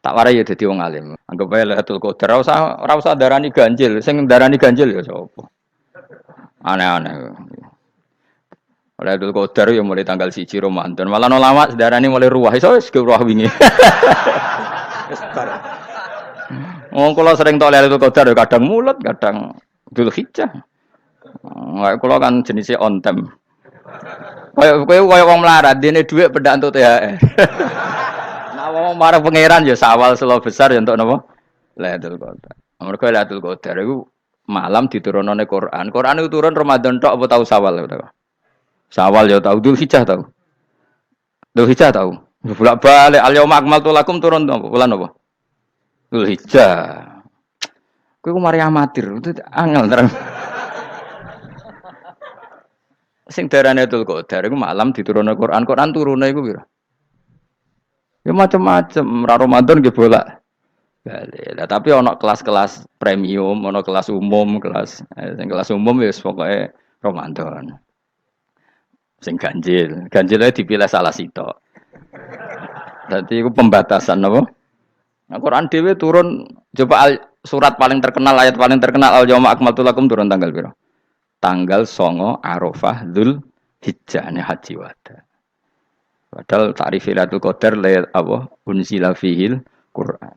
Tak warai ya dadi wong alim. Anggap ae Lailatul Qadar ora usah darani ganjil, sing darani ganjil ya sapa. Aneh-aneh. Lailatul Qadar ya mulai tanggal 1 Ramadan. Malah ulama sedarani mulai ruwah iso wis ke ruwah wingi. Wong kula sering tok Lailatul Qadar kadang mulut, kadang Dzulhijjah. Kula kan jenisnya on time. Kaya wong melarat, dene dhuwit pendak entuk THR. Nah wong marang pangeran ya sawal selo besar ya entuk napa? Lailatul Qadar. Mergo Lailatul Qadar iku malam diturunane Quran. Quran itu turun Ramadan tok apa tau Sawal ya? Sawal ya tau, Dzulhijjah tau. Dzulhijjah tau. Bolak-balik al-yauma akmaltu lakum turun apa? Bulan apa? Dzulhijjah. Kowe ku mari amatir, itu angel terang. Sing darane Lailatul Qadar iku malam diturunne Quran. Quran turune iku pira? Ya macam-macam, ra Ramadan nggih bolak. Balik. Lah tapi ana kelas-kelas premium, ana kelas umum, sing kelas umum ya pokoke Ramadan. Sing ganjil, ganjilnya dipilih salah sitok. Dadi iku pembatasan apa? Nah, Quran dhewe turun coba surat paling terkenal, ayat paling terkenal al-yauma akmaltu lakum turun tanggal pira? Tanggal 9 Arafah Dzulhijjah ne haji wada. Padahal takrif Lailatul Qadar apa unzila fihil Quran.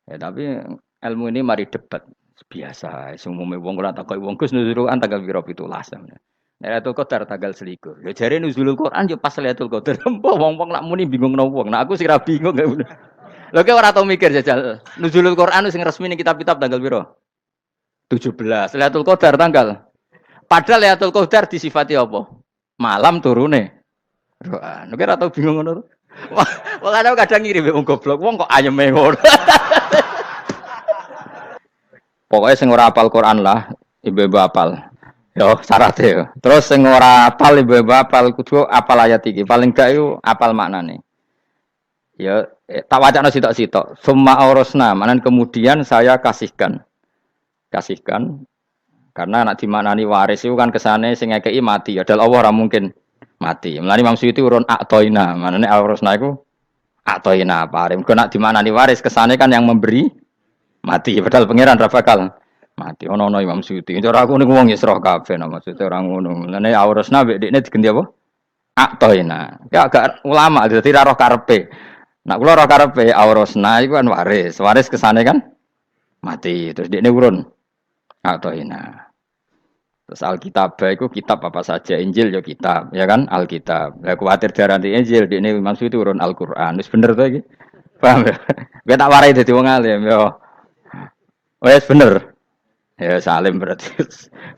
Ya tapi ilmu ini mari debat biasa. Umumnya wong ora takoki wong Gus nuzul Quran tanggal pira 17. Lailatul Qadar tanggal selikur. Ya jare nuzulul Quran yo pas Lailatul Qadar. Wong-wong nak muni bingung nang wong. Nah aku sih ra bingung. Lho kowe ora tau mikir jajal. Nuzulul Quran sing resmi ning kitab-kitab tanggal pira? 17. Lailatul Qadar tanggal. Padahal Lailatul Qadar disifati apa? Malam turune. Quran. Kowe ora tau bingung ngono. Wong kadang ngirim wong goblok. Wong kok ayeme ngono. Pokoknya sing ora apal Quran lah, ibu-ibu apal. Yo syaratnya. Terus sing ora apal ibu-ibu apal kudu apal ayat iki. Paling gak yo apal maknane. Ya tak wacana sitok-sitok. Summa aurasna, manan kemudian saya kasihkan. Karena anak dimaknani waris itu kan kesane sing ngekeki mati. Padahal Allah ora mungkin mati. Mulane Imam Suyuti urun atoina. Manane aurasna iku atoina paring. Kok nak dimaknani waris kesane kan yang memberi mati. Padahal pangeran ra bakal mati. Ono Imam Suyuti. Cara aku niku wong Isra kabeh nah maksudnya ora ngono. Mulane aurasna mek dekne diganti apa? Atoina. Ya agak ulama dadi ra roh karepe. Nak kula roh karepe aurasna iku kan waris. Waris kesane kan mati. Terus dekne urun atoina. Terus Alkitab itu kitab apa saja, Injil ya kitab, ya kan Alkitab. Lah kuwatir darani Injil, dene maksud itu urun Al-Qur'an. Wis bener to iki? Paham ya? Kowe tak warai dadi wong alim ya. Wis bener. Ya salim berarti.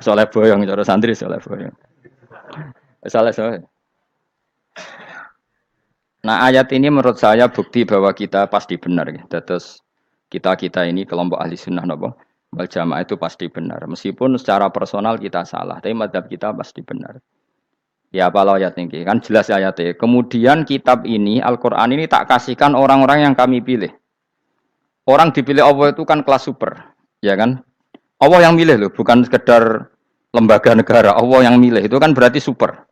Soleh boyong cara santri soleh boyong. Soleh. Nah, ayat ini menurut saya bukti bahwa kita pasti benar ya. Terus kita ini kelompok ahli sunnah napa? Wal jamaah itu pasti benar. Meskipun secara personal kita salah, tapi mazhab kita pasti benar. Ya apa ayat ini? Kan jelas ayatnya. Kemudian kitab ini, Al-Quran ini tak kasihkan orang-orang yang kami pilih. Orang dipilih Allah itu kan kelas super. Ya kan? Allah yang milih loh, bukan sekedar lembaga negara. Allah yang milih, itu kan berarti super.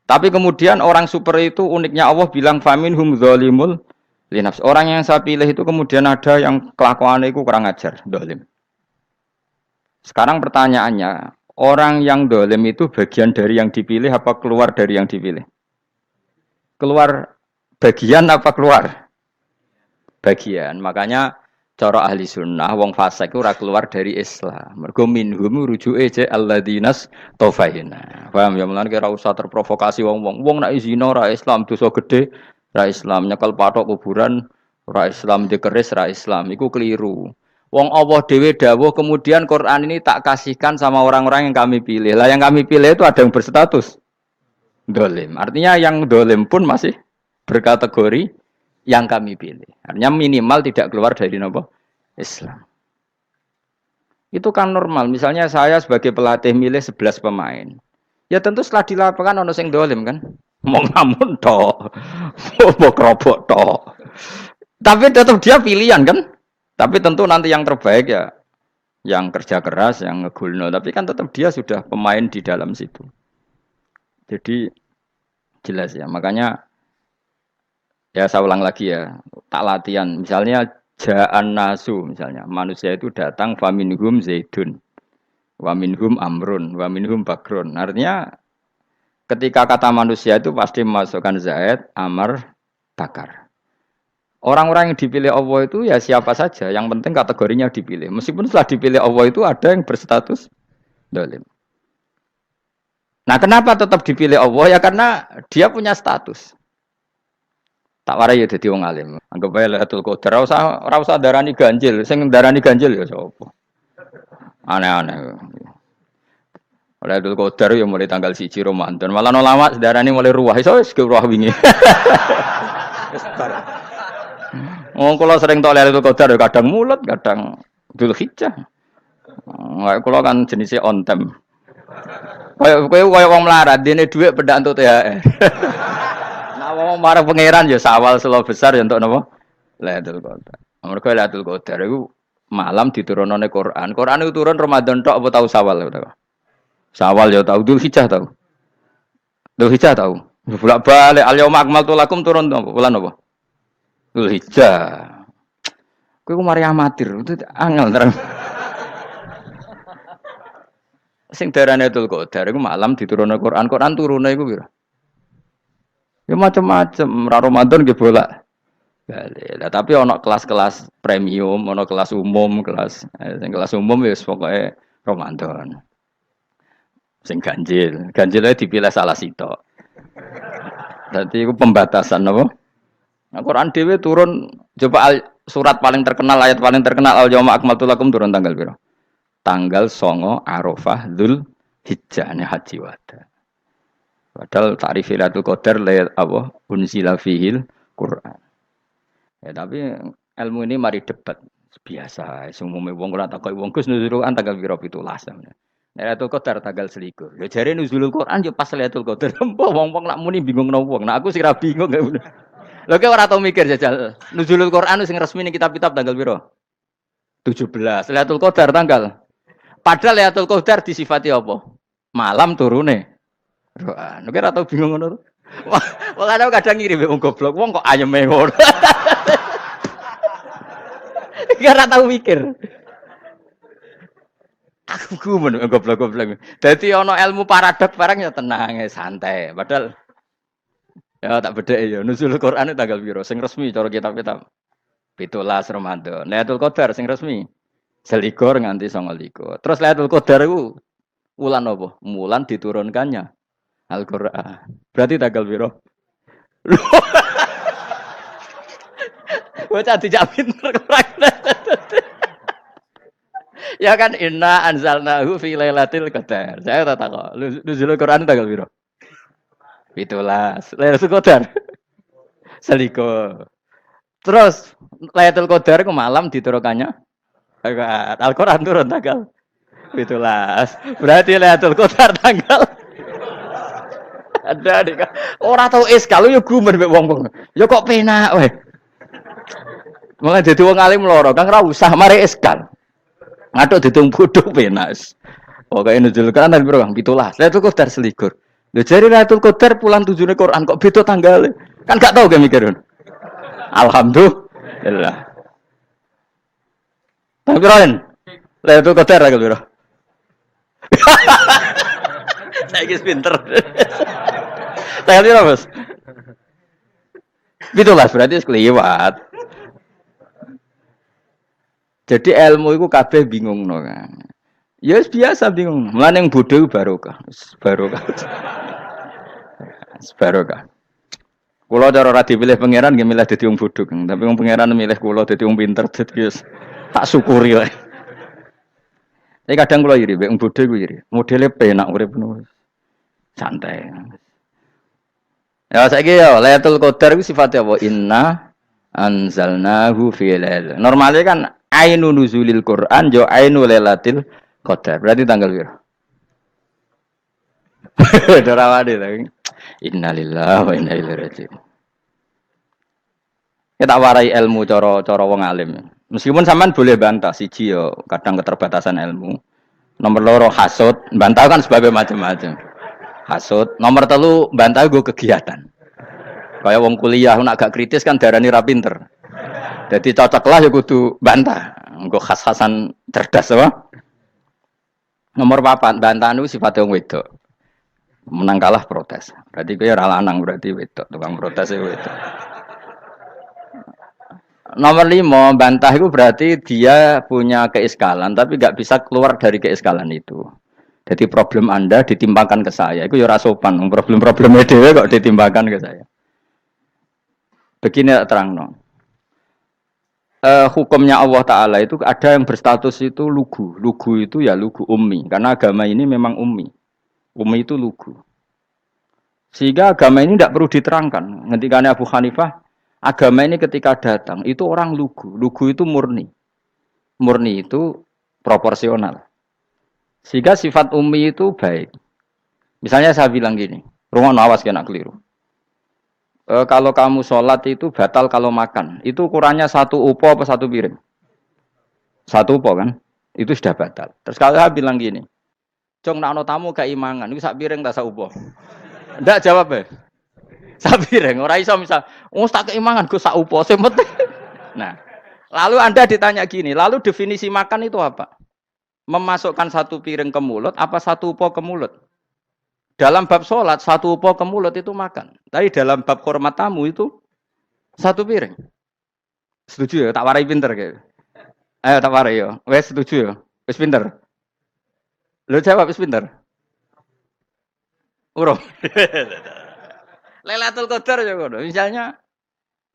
Tapi kemudian orang super itu uniknya Allah bilang, faminhum dzalimul linafs. Orang yang saya pilih itu kemudian ada yang kelakuannya itu kurang ajar, zalim. Sekarang pertanyaannya, orang yang dolim itu bagian dari yang dipilih apa keluar dari yang dipilih? Keluar bagian apa keluar? Bagian. Makanya cara ahli sunnah, wong fasik itu keluar dari Islam. Mergo minhum rujuke je alladinas taufaina. Paham ya? Mulane kira usah terprovokasi wong-wong. Wong nek zina ra Islam, dosa gede ra Islam, nyekel patok kuburan ra Islam, dikeris ra Islam. Iku keliru. Wong Allah dhewe dawuh kemudian Quran ini tak kasihkan sama orang-orang yang kami pilih. Lah yang kami pilih itu ada yang berstatus dolim. Artinya yang dolim pun masih berkategori yang kami pilih. Artinya minimal tidak keluar dari nopo Islam. Itu kan normal. Misalnya saya sebagai pelatih milih 11 pemain. Ya tentu setelah di lapangan ono sing dolim kan. Mau ngamun tok. Mau kerobok tok. Tapi tetap dia pilihan kan. Tapi tentu nanti yang terbaik ya yang kerja keras, yang ngegulno. Tapi kan tetap dia sudah pemain di dalam situ. Jadi jelas ya. Makanya Ya saya ulang lagi ya, tak latihan. Misalnya ja'an nasu, misalnya manusia itu datang faminhum zaidun, waminhum amrun, waminhum bakrun. Artinya ketika kata manusia itu pasti memasukkan zaid, amr, bakar. Orang-orang yang dipilih Allah itu ya siapa saja, yang penting kategorinya dipilih. Meskipun setelah dipilih Allah itu ada yang berstatus dolim. Nah kenapa tetap dipilih Allah? Ya karena dia punya status. Tak warai ya dadi wong alim. Anggap bae Lailatul Qadar ora usah darani ganjil, sing darani ganjil ya sapa. Aneh-aneh. Lailatul Qadar ya mulai tanggal 1 Ramadan. Malah ulama darani mulai ruwah iso wis ruwah wingi. Oh, kula sering tok Lailatul Qadar ya kadang mulut, kadang Dzulhijjah. Kula kan jenisnya on time. Kayak wong melarat, dene dhuwit pedak entuk THR. Wong marang pangeran ya sawal selo besar ya untuk napa? Lailatul Qadar. Mergo Lailatul Qadar iku malam diturunane Quran. Quran itu turun Ramadan tok apa tau Sawal ya? Sawal ya tau, Dzulhijjah tau. Dzulhijjah tau. Bolak-balik al-yauma akmaltu lakum turun apa? Bulan apa? Dzulhijjah. Kowe ku mari amatir, itu angel terang. Sing darane Lailatul Qadar iku malam diturunane Quran. Quran turune iku piro? Ya macam-macam, Ramadan nggih bolak. Lah tapi ono kelas-kelas premium, ono kelas umum, sing kelas umum wis pokoke Ramadan. Sing ganjil, ganjilnya dipilih salah sitok. Dadi iku pembatasan apa? Nah, Quran dhewe turun coba surat paling terkenal, ayat paling terkenal al-yauma akmaltu lakum turun tanggal piro? Tanggal 9 Arafah Dzulhijjah haji wada. Padahal ta'rif Lailatul Qadar apa unzila fihil Quran. Ya tapi ilmu ini mari debat biasa. Umume wong ora takoki wong Gus nuzul Quran tanggal piro 17. Lailatul Qadar tanggal 21. Ya jare nuzulul Quran yo pas Lailatul Qadar. Mbok wong-wong lak muni bingung nang wong. Nah aku sing ra bingung. Lho kowe ora tau mikir jajal. Nuzulul Quran sing resmi ning kitab-kitab tanggal piro? 17. Lailatul Qadar tanggal. Padahal Lailatul Qadar disifati apa? Malam turune. Quran. Nek ora tau bingung ngono. Wong kadang ngirim wong goblok, wong kok ayeme ngono. Ora tau mikir. Aku gumun goblok-goblok. Dadi ana ilmu paradok barang ya tenang, santai. Padahal ya tak bedheki ya. Nuzul Quran tanggal piro? Sing resmi cara kitab-kitab. 17 Ramadan. Lailatul Qadar sing resmi 21 nganti 29. Terus Lailatul Qadar iku wulan apa? Wulan diturunkannya Al-Qur'an. Berarti tanggal piro? Bocah dijak pinter kurang. Ya kan inna anzalnahu fi lailatul qadar. Saya tak kok. Nuzul Quran tanggal piro? 17. Lailatul Qadar. Seliko. Terus Lailatul Qadar ku malam diturunkannya Al-Qur'an turun tanggal 17. Berarti Lailatul Qadar tanggal ada dik. Ora tau kalau yo gumen mek wong-wong. Ya kok penak weh. Mulai dadi wong alim loro, Kang ora usah mari eskal. Ngaduk ditung bodho penak. Pokoke nuzul Quran tanggal piro, Kang? 17. Lailatul Qadar selikur. Lho jare Lailatul Qadar pulang tujune Quran kok beda tanggale. Kan gak tau ge mikir. Alhamdulillah. Tanggal piro? Lailatul Qadar tanggal piro? Saiki pinter. Tanggal piro, Bos? 17 berarti kelewat. Jadi ilmu itu kabeh bingung no kan. Ya biasa bingung. Mulane yang bodoh barokah. Barokah. Barokah. Kula cara ora dipilih pangeran nggih milih dadi wong bodoh, tapi wong pangeran milih kula dadi wong pinter dadi tak syukuri wae. Tapi kadang kula iri, wong bodoh iku iri. Modele penak urip ngono. Santai. Ya saiki ya Lailatul Qadar iku sifatnya apa? Inna anzalnahu fi lailatul. Normalnya kan ainu nuzulil Quran jo ainu lailatul qadar. Berarti tanggal piro? Dorawade lagi. Innalillahi wa inna ilaihi raji'un. Kita warai ilmu cara wong alim. Meskipun sampean boleh bantah siji yo kadang keterbatasan ilmu. Nomor loro hasud, bantah kan sebab macam-macam. Hasud. Nomor telu bantah gue kegiatan. Kayak wong kuliah nak gak kritis kan darani ra pinter. Jadi cocoklah ya kudu bantah. Engko khas-khasan cerdas apa? Nomor 4, bantah niku sifate wong wedok. Menang kalah protes. Berarti kowe ora lanang berarti wedok, tukang protes e wedok. Nomor 5, bantah itu berarti dia punya keiskalan tapi gak bisa keluar dari keiskalan itu. Jadi problem Anda ditimpakan ke saya, itu ya ora sopan. Problem-problemnya dhewe kok ditimpakan ke saya. Begini terang hukumnya Allah Ta'ala itu ada yang berstatus itu lugu. Lugu itu ya lugu ummi. Karena agama ini memang ummi. Ummi itu lugu. Sehingga agama ini tidak perlu diterangkan. Ngendikane Abu Hanifah, agama ini ketika datang, itu orang lugu. Lugu itu murni. Murni itu proporsional. Sehingga sifat ummi itu baik. Misalnya saya bilang gini, rungono awas kena keliru. Kalau kamu sholat itu batal kalau makan. Itu ukurannya 1 upo apa 1 piring? 1 upo kan? Itu sudah batal. Terus kalau saya bilang gini, Cong nak ono tamu gak imangan, itu 1 piring tak 1 upo. Ndak jawab ya? 1 piring. Ora iso misal, tak keimangan gue 1 upo. Nah, lalu Anda ditanya gini, lalu definisi makan itu apa? Memasukkan 1 piring ke mulut, apa 1 upo ke mulut? Dalam bab sholat, 1 upo ke mulut itu makan. Tapi dalam bab hormat tamu itu 1 piring. Setuju ya? Tak warai pinter kayak. Ayo tak warai ya. Wes setuju ya? Wes pinter. Lo jawab wes pinter. Urung. Lailatul Qadar ya ngono. Misalnya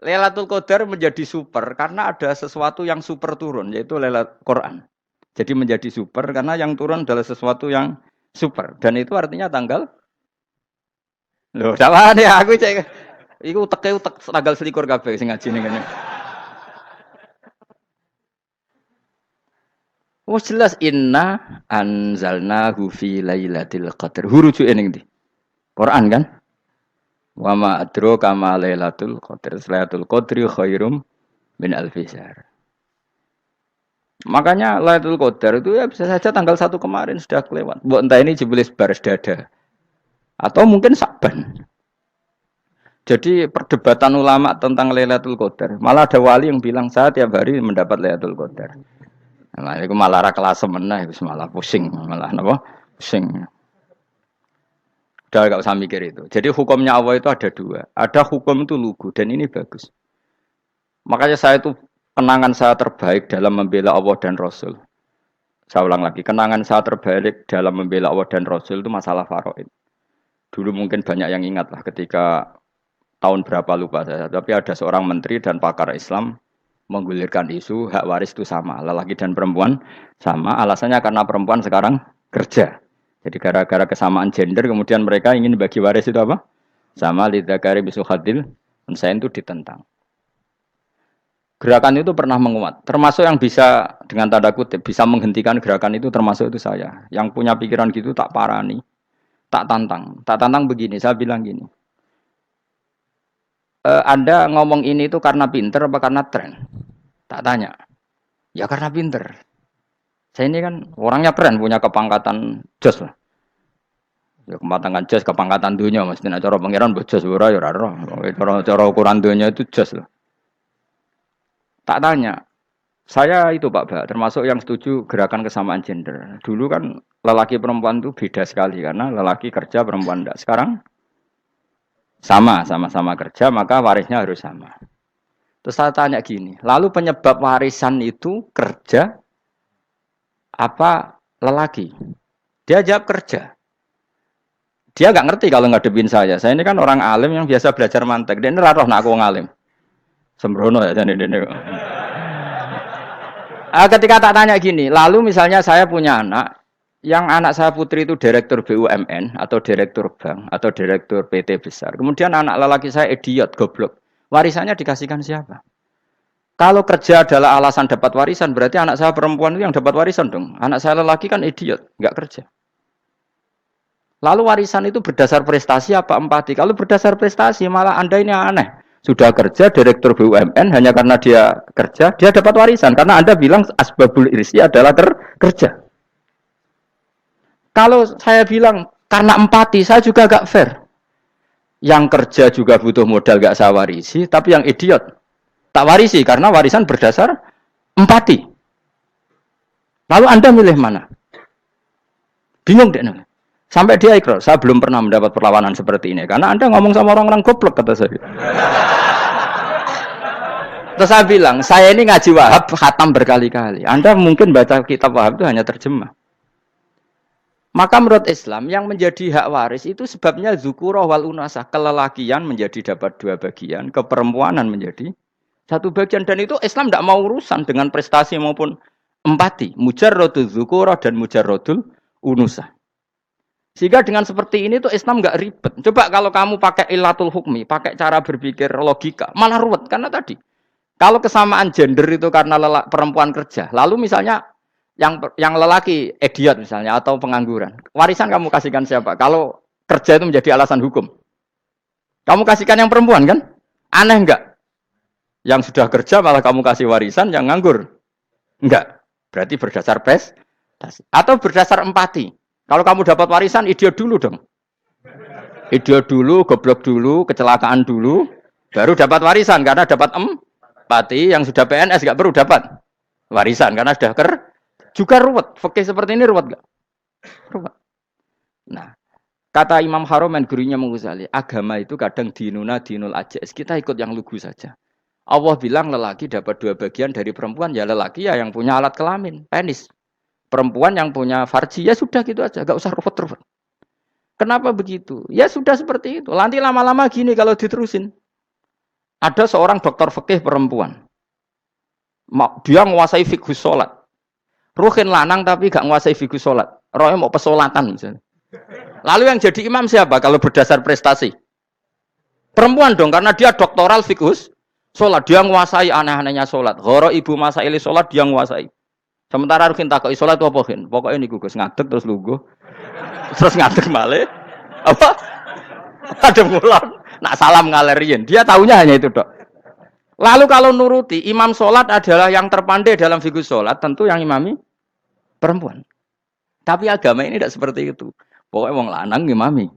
Lailatul Qadar menjadi super karena ada sesuatu yang super turun, yaitu Lailatul Quran. Jadi menjadi super karena yang turun adalah sesuatu yang super, dan itu artinya tanggal. Loh, sama nih aku cek. Iku utek tanggal 21 kabeh sing ngaji ning kene. Wes jelas inna anzalnahu fi lailatul qadar. Huruju ning ndi? Quran kan? Wa ma adraka ma lailatul qadar. Lailatul qadri khairum min alfi syahr. Makanya Lailatul Qadar itu ya bisa saja tanggal 1 kemarin sudah kelewat. Mbok entah ini jebelis baris dada. Atau mungkin Sa'ban. Jadi perdebatan ulama tentang Lailatul Qadar. Malah ada wali yang bilang saya tiap hari mendapat Lailatul Qadar. Nah, itu malah ra kelas meneh, itu malah pusing, malah napa? Pusing. Udah enggak usah mikir itu. Jadi hukumnya Allah itu ada 2. Ada hukum itu lugu dan ini bagus. Makanya saya itu kenangan saya terbaik dalam membela Allah dan Rasul. Saya ulang lagi, kenangan saya terbaik dalam membela Allah dan Rasul itu masalah faraid. Dulu mungkin banyak yang ingat lah ketika tahun berapa lupa saya. Tapi ada seorang menteri dan pakar Islam menggulirkan isu hak waris itu sama. Lelaki dan perempuan sama. Alasannya karena perempuan sekarang kerja. Jadi gara-gara kesamaan gender kemudian mereka ingin bagi waris itu apa? Sama lidzakari bisu hadil. Saya itu ditentang. Gerakan itu pernah menguat, termasuk yang bisa dengan tanda kutip bisa menghentikan gerakan itu termasuk itu saya. Yang punya pikiran gitu tak parani, tak tantang begini. Saya bilang gini, Anda ngomong ini itu karena pinter apa karena tren? Tak tanya, ya karena pinter. Saya ini kan orangnya keren, punya kepangkatan jos lah. Ya kepangkatan jos, kepangkatan dunia, mestinya cara pangeran bojos ora ya ora. Cara ukuran dunia itu jos lah. Tak tanya, saya itu Pak Ba, termasuk yang setuju gerakan kesamaan gender. Dulu kan lelaki perempuan itu beda sekali karena lelaki kerja perempuan tidak. Sekarang sama-sama kerja maka warisnya harus sama. Terus saya tanya gini, lalu penyebab warisan itu kerja apa lelaki? Dia jawab kerja. Dia nggak ngerti kalau ngadepin saya. Saya ini kan orang alim yang biasa belajar mantek. Dia ini roh nak aku ngalim. Sembrono ya jadi ini. Ketika tak tanya gini, lalu misalnya saya punya anak, yang anak saya putri itu direktur BUMN atau direktur bank atau direktur PT besar. Kemudian anak lelaki saya idiot, goblok. Warisannya dikasihkan siapa? Kalau kerja adalah alasan dapat warisan, berarti anak saya perempuan itu yang dapat warisan dong. Anak saya lelaki kan idiot, nggak kerja. Lalu warisan itu berdasar prestasi apa empati? Kalau berdasar prestasi malah Anda ini aneh. Sudah kerja direktur BUMN hanya karena dia kerja, dia dapat warisan. Karena Anda bilang asbabul irsi adalah kerja. Kalau saya bilang karena empati, saya juga agak fair. Yang kerja juga butuh modal gak saya warisi, tapi yang idiot tak warisi karena warisan berdasar empati. Lalu Anda milih mana? Bingung deh. Sampai dia ikrar, saya belum pernah mendapat perlawanan seperti ini. Karena Anda ngomong sama orang-orang goblok, kata saya. Terus saya bilang, saya ini ngaji Wahab, khatam berkali-kali. Anda mungkin baca kitab Wahab itu hanya terjemah. Maka menurut Islam, yang menjadi hak waris itu sebabnya zukurah wal unasah. Kelelakian menjadi dapat 2 bagian, keperempuanan menjadi 1 bagian. Dan itu Islam tidak mau urusan dengan prestasi maupun empati. Mujarrodul zukurah dan mujarrodul unusah. Sehingga dengan seperti ini tuh Islam nggak ribet. Coba kalau kamu pakai ilatul hukmi, pakai cara berpikir logika, malah ruwet. Karena tadi, kalau kesamaan gender itu karena perempuan kerja, lalu misalnya yang lelaki idiot misalnya atau pengangguran, warisan kamu kasihkan siapa? Kalau kerja itu menjadi alasan hukum, kamu kasihkan yang perempuan kan? Aneh enggak? Yang sudah kerja malah kamu kasih warisan yang nganggur? Enggak. Berarti berdasar prestasi atau berdasar empati. Kalau kamu dapat warisan, idiot dulu dong. Idiot dulu, goblok dulu, kecelakaan dulu, baru dapat warisan karena dapat empati. Yang sudah PNS nggak perlu dapat warisan karena sudah juga ruwet. Fikih seperti ini ruwet nggak? Ruwet. Nah, kata Imam Haromen gurunya Ghazali, agama itu kadang dinuna dinul ajais. Kita ikut yang lugu saja. Allah bilang lelaki dapat 2 bagian dari perempuan, ya lelaki ya yang punya alat kelamin, penis. Perempuan yang punya farji, ya sudah gitu aja, gak usah ruwet-ruwet. Kenapa begitu? Ya sudah seperti itu. Nanti lama-lama gini kalau diterusin. Ada seorang dokter fikih perempuan. Dia menguasai fikih sholat. Ruhin lanang tapi gak menguasai fikih sholat. Rohnya mau pesolatan misalnya. Lalu yang jadi imam siapa kalau berdasar prestasi? Perempuan dong, karena dia doktoral fikih sholat. Dia menguasai aneh-anehnya sholat. Ghoro ibu masaili sholat dia menguasai. Sementara Rukin takoi sholat itu apa Rukin? Pokoknya ini Gus ngadeg terus lugu, terus ngadeg malih, apa? Ada ngulang, nak salam ngalerin. Dia tahunya hanya itu dok. Lalu kalau nuruti imam sholat adalah yang terpandai dalam fikih sholat, tentu yang imami perempuan. Tapi agama ini tidak seperti itu. Pokoknya wong lanang imami,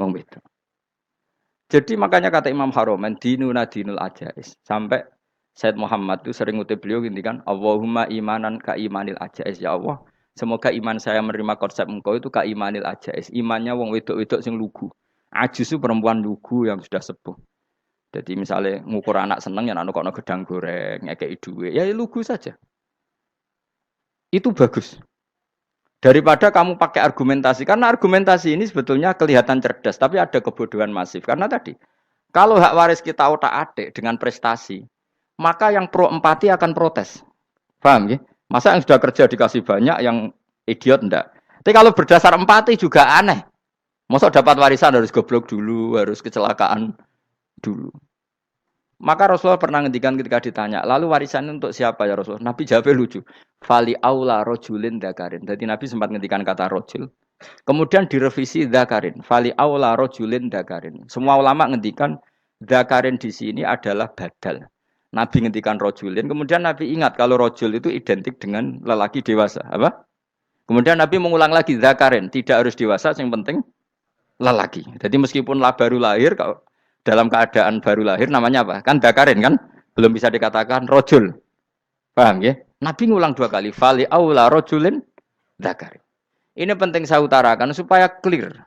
wong beda. Jadi makanya kata Imam Haromen dinuna dinul ajais sampai Said Muhammad itu sering ngutip beliau gini kan, Allahumma imanan ka imanil ajais, ya Allah. Semoga iman saya menerima konsep engkau itu ka imanil ajais. Imannya wong wedok-wedok sing lugu. Ajis itu perempuan lugu yang sudah sepuh. Jadi misalnya ngukur anak seneng ya anak kono gedang goreng, ngekei duwe, ya lugu saja. Itu bagus. Daripada kamu pakai argumentasi, karena argumentasi ini sebetulnya kelihatan cerdas, tapi ada kebodohan masif. Karena tadi, kalau hak waris kita otak-atik dengan prestasi, maka yang pro empati akan protes. Paham ya? Masa yang sudah kerja dikasih banyak, yang idiot enggak. Tapi kalau berdasar empati juga aneh. Masa dapat warisan harus goblok dulu, harus kecelakaan dulu. Maka Rasulullah pernah ngendikan ketika ditanya, lalu warisan untuk siapa ya Rasulullah? Nabi jawabnya lucu. Fali aula rojulin dzakarin. Jadi Nabi sempat ngendikan kata rojul. Kemudian direvisi dzakarin. Fali aula rojulin dzakarin. Semua ulama ngendikan dzakarin di sini adalah badal. Nabi ngendikan rojulin, kemudian Nabi ingat kalau rojul itu identik dengan lelaki dewasa. Apa? Kemudian Nabi mengulang lagi dzakarin, tidak harus dewasa, yang penting lelaki. Jadi meskipun baru lahir, kalau dalam keadaan baru lahir namanya apa? Kan dzakarin kan? Belum bisa dikatakan rojul. Paham ya? Nabi ngulang 2 kali, fali aula rojulin dzakarin. Ini penting saya utarakan supaya clear.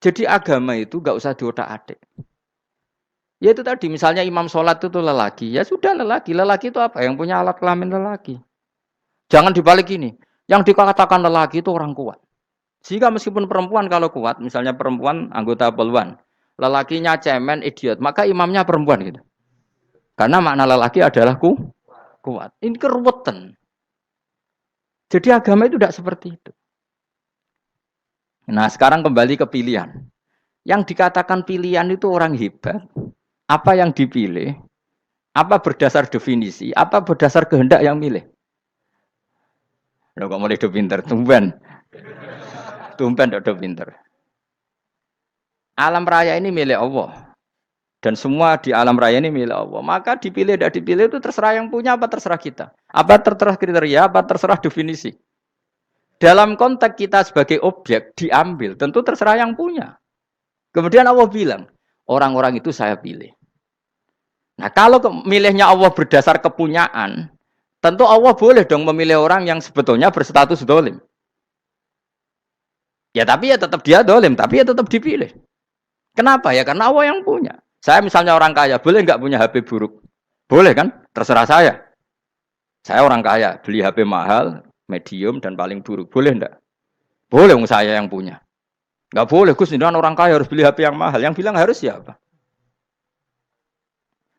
Jadi agama itu gak usah diotak-atik. Ya itu tadi, misalnya imam sholat itu lelaki. Ya sudah lelaki. Lelaki itu apa? Yang punya alat kelamin lelaki. Jangan dibalik ini. Yang dikatakan lelaki itu orang kuat. Sehingga meskipun perempuan kalau kuat, misalnya perempuan anggota poluan, lelakinya cemen, idiot, maka imamnya perempuan gitu. Karena makna lelaki adalah kuat. Ini keruwetan. Jadi agama itu tidak seperti itu. Nah sekarang kembali ke pilihan. Yang dikatakan pilihan itu orang hebat. Apa yang dipilih, apa berdasar definisi, apa berdasar kehendak yang milih. Loh kok mulai do pinter, tumben do pinter. Alam raya ini milik Allah. Dan semua di alam raya ini milik Allah. Maka dipilih tidak dipilih itu terserah yang punya apa terserah kita. Apa terserah kriteria, apa terserah definisi. Dalam konteks kita sebagai objek diambil, tentu terserah yang punya. Kemudian Allah bilang, orang-orang itu saya pilih. Nah, kalau milihnya Allah berdasar kepunyaan, tentu Allah boleh dong memilih orang yang sebetulnya berstatus dolim. Ya tapi ya tetap dia dolim, tapi ya tetap dipilih. Kenapa ya? Karena Allah yang punya. Saya misalnya orang kaya, boleh nggak punya HP buruk? Boleh kan? Terserah saya. Saya orang kaya, beli HP mahal, medium, dan paling buruk. Boleh enggak? Boleh, saya yang punya. Enggak boleh, Gus, ini orang kaya harus beli HP yang mahal. Yang bilang harus siapa?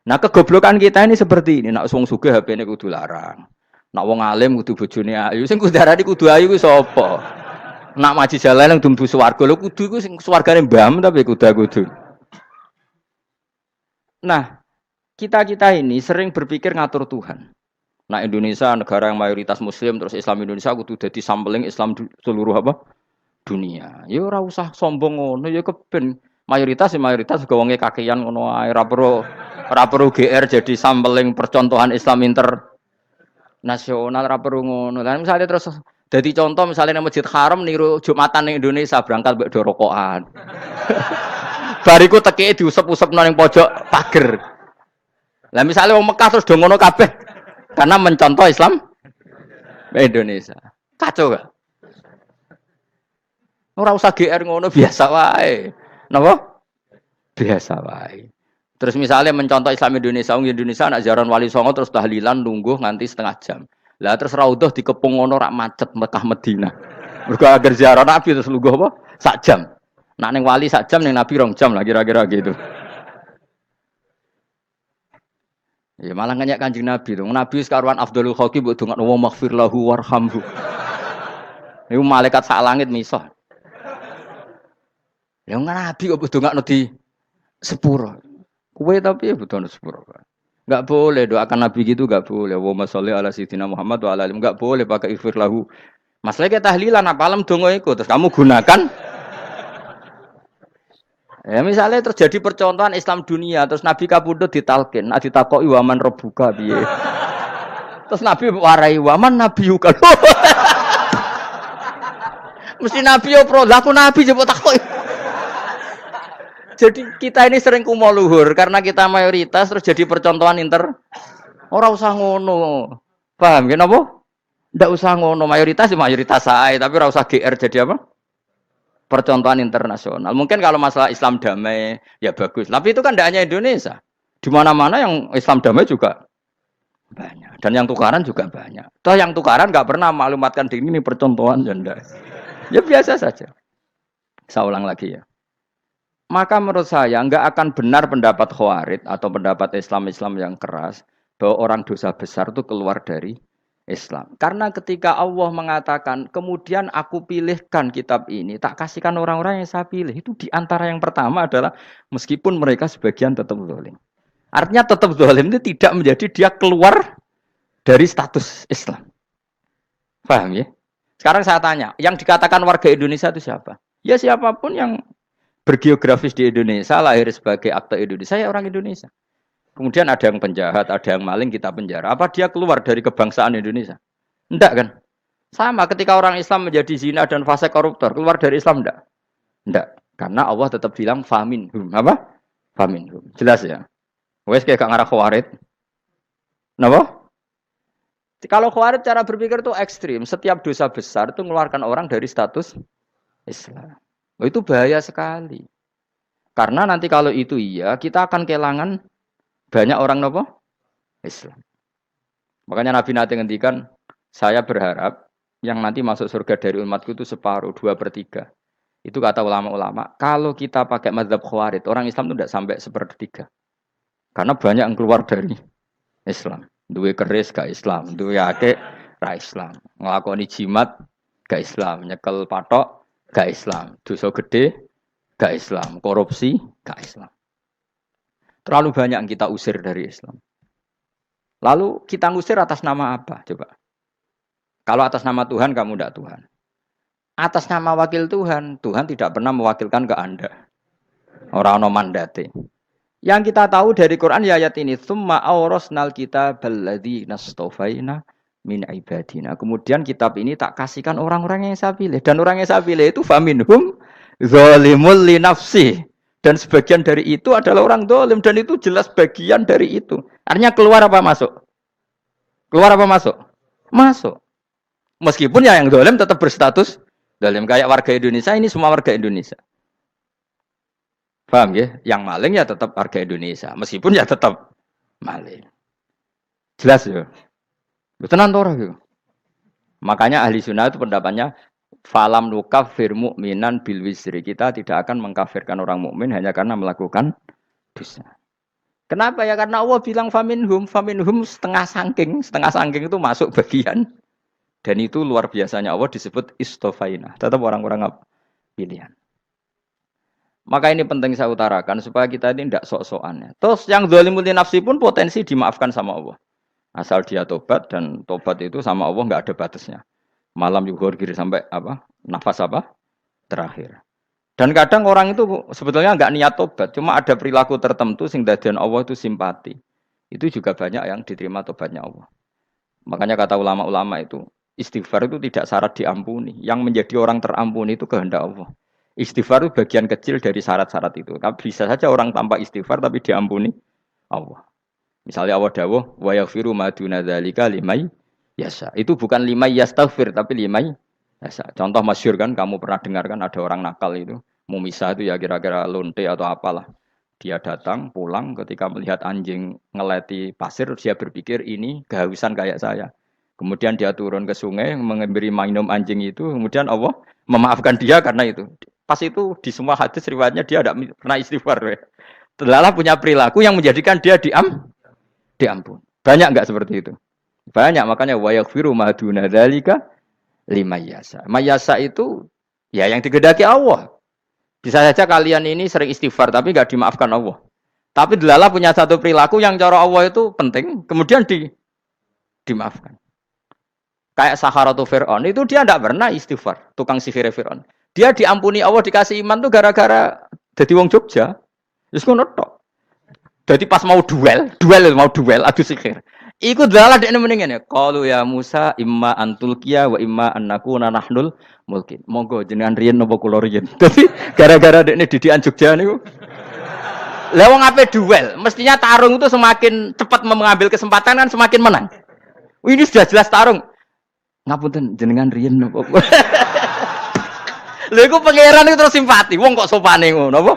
Nah, kegoblokan kita ini seperti ini. Nak wong sugih HP ini kudu larang. Nak wong alim kudu bojone ayu. Sing kudu darani kudu ayu ku sapa? Nak maji jalan yang dumbu swarga. Lho kudu ku sing swargane mbam tapi kudu. Nah, kita ini sering berpikir ngatur Tuhan. Nah, Indonesia negara yang mayoritas muslim terus Islam Indonesia kudu dadi sampling Islam seluruh apa? Dunia. Ya ora usah sombong ngono ya keben mayoritas juga wonge kakean ngono ae ora perlu GR jadi sampling percontohan Islam internasional ora perlu ngono. Lah misalnya terus dadi contoh misalnya nang Masjid Haram niru Jumatan ning Indonesia berangkat mbek do rokokan. Bariku tekike diusep-usepno ning pojok pager. Lah misalnya wong Mekah terus do ngono kabeh karena mencontoh Islam Indonesia. Kacau gak? Ora usah GR ngono biasa wae. Napa? Biasa wae. Terus misalnya mencontoh Islam Indonesia, Indonesia nak ziarah Wali Songo terus tahlilan nunggu nganti setengah jam. Lah terus raudhah dikepung ngono rak macet Mekah Madinah. Mergo agar ziarah Nabi terus lungguh apa? Sak jam. Nak ning wali sak jam ning Nabi 2 jam lah kira-kira gitu. Ya malah nganyak Kanjeng Nabi to. Nabi sekaruan Afdhalul Khalqi mbok dongakno wa maghfir lahu warhamhu. Niku malaikat sak langit misah. Ya Nabi kok dongakno di sepuro. Kowe tapi ya butuh sepuro. Enggak boleh doakan Nabi gitu enggak boleh. Allahumma sholli ala sayyidina Muhammad wa ala alihi. Enggak boleh pakai ighfir lahu. Masalah kita tahlilan apalem donga iku terus kamu gunakan. Ya misalnya terjadi percontohan Islam dunia terus Nabi kapundhut ditalkin, nek ditakoki waman rabbuka piye. Terus Nabi warai waman nabiyuka. Mesti Nabi yo pro, lah aku Nabi jebuk takoki. Jadi kita ini sering kumo luhur karena kita mayoritas terus jadi percontohan Ora usah ngono. Paham ya napa? Ndak usah ngono, mayoritas sae, tapi ora usah GR jadi apa? Percontohan internasional. Mungkin kalau masalah Islam damai ya bagus. Tapi itu kan tidak hanya Indonesia. Di mana-mana yang Islam damai juga banyak. Dan yang tukaran juga banyak. Toh yang tukaran nggak pernah maklumatkan diri ini percontohan janda. Ya biasa saja. Saya ulang lagi ya. Maka menurut saya nggak akan benar pendapat Khawarij atau pendapat Islam yang keras bahwa orang dosa besar itu keluar dari Islam. Karena ketika Allah mengatakan, kemudian aku pilihkan kitab ini, tak kasihkan orang-orang yang saya pilih. Itu diantara yang pertama adalah meskipun mereka sebagian tetap zalim. Artinya tetap zalim itu tidak menjadi dia keluar dari status Islam. Paham ya? Sekarang saya tanya, yang dikatakan warga Indonesia itu siapa? Ya siapapun yang bergeografis di Indonesia, lahir sebagai akte Indonesia, saya orang Indonesia. Kemudian ada yang penjahat, ada yang maling, kita penjara. Apa dia keluar dari kebangsaan Indonesia? Enggak kan? Sama ketika orang Islam menjadi zina dan fase koruptor, keluar dari Islam enggak? Enggak. Karena Allah tetap bilang faminhum. Apa? Faminhum. Jelas ya? Wes kayak gak ngarah Khawarij. Napa? Kalau Khawarij cara berpikir itu ekstrim. Setiap dosa besar itu mengeluarkan orang dari status Islam. Oh, itu bahaya sekali. Karena nanti kalau itu iya, kita akan kehilangan banyak orang nopo Islam. Makanya Nabi nanti ngendikan, saya berharap yang nanti masuk surga dari umatku itu separuh, 2/3. Itu kata ulama-ulama. Kalau kita pakai mazhab Khawarij, orang Islam itu tidak sampai 1/3. Karena banyak yang keluar dari Islam. Duwe keris gak Islam, duwe akeh ra Islam. Nglakoni jimat gak Islam, nyekel patok gak Islam, dosa gede gak Islam, korupsi gak Islam. Terlalu banyak yang kita usir dari Islam. Lalu kita ngusir atas nama apa? Coba. Kalau atas nama Tuhan, kamu tidak Tuhan. Atas nama wakil Tuhan, Tuhan tidak pernah mewakilkan ke Anda. Orang-orang mandate. Yang kita tahu dari Quran ya ayat ini, tsumma awrasnal kitabal ladzina astafaina min ibadina. Kemudian kitab ini tak kasihkan orang-orang yang saya pilih. Dan orang yang saya pilih itu faminhum zalimul li nafsi Dan sebagian dari itu adalah orang dolim. Dan itu jelas bagian dari itu. Artinya keluar apa masuk? Keluar apa masuk? Masuk. Meskipun ya yang dolim tetap berstatus dolim. Kayak warga Indonesia, ini semua warga Indonesia. Paham ya? Yang maling ya tetap warga Indonesia. Meskipun ya tetap maling. Jelas ya? Tenan ora ya? Makanya ahli sunnah itu pendapatnya falam nukafir mu'minan bil wisri. Kita tidak akan mengkafirkan orang mukmin hanya karena melakukan dosa. Kenapa ya? Karena Allah bilang faminhum setengah sangking itu masuk bagian. Dan itu luar biasanya Allah disebut istofaina. Tetap orang-orang pilihan. Maka ini penting saya utarakan supaya kita ini tidak sok-sokan. Terus yang zalimul nafsi pun potensi dimaafkan sama Allah. Asal dia tobat, dan tobat itu sama Allah nggak ada batasnya. Malam yuhur kiri sampai apa? Nafas apa? Terakhir. Dan kadang orang itu sebetulnya nggak niat tobat, cuma ada perilaku tertentu sehingga dadian Allah itu simpati. Itu juga banyak yang diterima tobatnya Allah. Makanya kata ulama-ulama itu, istighfar itu tidak syarat diampuni. Yang menjadi orang terampuni itu kehendak Allah. Istighfar itu bagian kecil dari syarat-syarat itu. Bisa saja orang tanpa istighfar tapi diampuni Allah. Misalnya Allah dawuh wa yaghfiru ma duna dzalika limay yasha. Itu bukan limay yastaghfir tapi limay yasha. Contoh masyhur kan kamu pernah dengar kan ada orang nakal itu, mau misah itu ya kira-kira lonte atau apalah. Dia datang pulang ketika melihat anjing ngeleti pasir dia berpikir ini kehausan kayak saya. Kemudian dia turun ke sungai memberi minum anjing itu, kemudian Allah memaafkan dia karena itu. Pas itu di semua hadis riwayatnya dia tidak pernah istighfar. Telah punya perilaku yang menjadikan dia diampun. Banyak enggak seperti itu? Banyak, makanya wa yaghfiru ma duna dzalika limayasa. Mayasa itu ya yang digedaki Allah. Bisa saja kalian ini sering istighfar tapi enggak dimaafkan Allah. Tapi delala punya satu perilaku yang cara Allah itu penting, kemudian dimaafkan. Kayak Saharatu Fir'aun itu dia enggak pernah istighfar, tukang sihir Fir'aun. Dia diampuni Allah dikasih iman tuh gara-gara jadi wong Jogja. Wis ngono tok. Jadi pas mau duel adu sihir. Iku dalah dekne mendingan ya. Qalu ya Musa imma antulqiya wa imma annakuna nahnul mulkin. Monggo jenengan riyen napa kula riyen. Dadi gara-gara dekne didikan Jogja niku. Lah wong ape duel, mestinya tarung itu semakin cepat mengambil kesempatan kan semakin menang. Ini sudah jelas tarung. Ngapunten jenengan riyen napa. Lha iku pangeran itu terus simpati. Wong kok sopane ngono apa?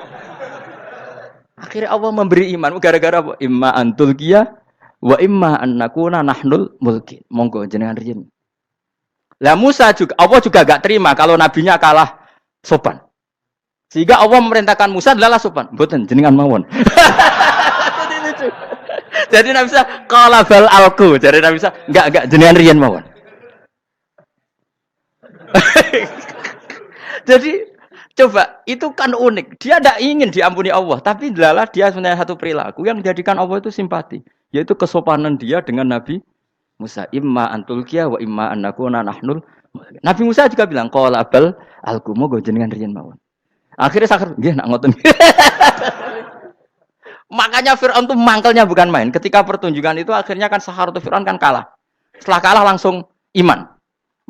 Akhirnya Allah memberi iman gara-gara apa? Imma antul kia wa imma annakuna nahnul mulkin. Monggo jenengan riyen. Lah Musa juga Allah juga gak terima kalau nabinya kalah sopan. Sehingga Allah memerintahkan Musa adalah sopan. Mboten jenengan mawon. Jadi Nabi Musa qala bal alqu. Jadi Nabi Musa enggak jenengan riyen mawon. Jadi coba, itu kan unik. Dia tidak ingin diampuni Allah, tapi adalah dia sebenarnya satu perilaku yang menjadikan Allah itu simpati, yaitu kesopanan dia dengan Nabi Musa. Imma antulqiya wa imma annakuna nahnul. Nabi Musa juga bilang qala bal alqu moga jenengan riyen mawon. Akhirnya sakar nggih nak ngoten. Makanya Firaun tuh mangkelnya bukan main. Ketika pertunjukan itu akhirnya kan Saharatu Firaun kan kalah. Setelah kalah langsung iman.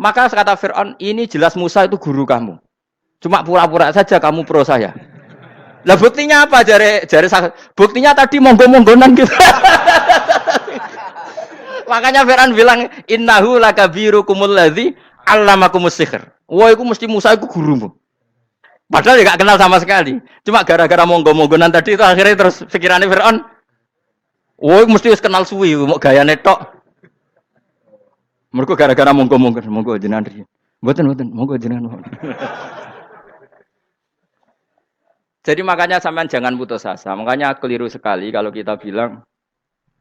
Maka kata Firaun, ini jelas Musa itu guru kamu. Cuma pura-pura saja kamu pro saya. Lah buktinya apa? Jare buktinya tadi monggo-monggonan gitu. Makanya Fir'aun bilang innahu lakabirukumul ladzi 'allamakumus sihr. Wah, iku mesti Musa iku gurumu. Padahal dia enggak kenal sama sekali. Cuma gara-gara monggo-monggonan tadi itu akhirnya terus pikirannya Fir'aun. Wah, mesti wis kenal suwi, mau gayane tok. Mergo gara-gara monggo-monggon, monggo jenengan riyen. Mboten, monggo jenengan. Jadi makanya sampean jangan putus asa. Makanya keliru sekali kalau kita bilang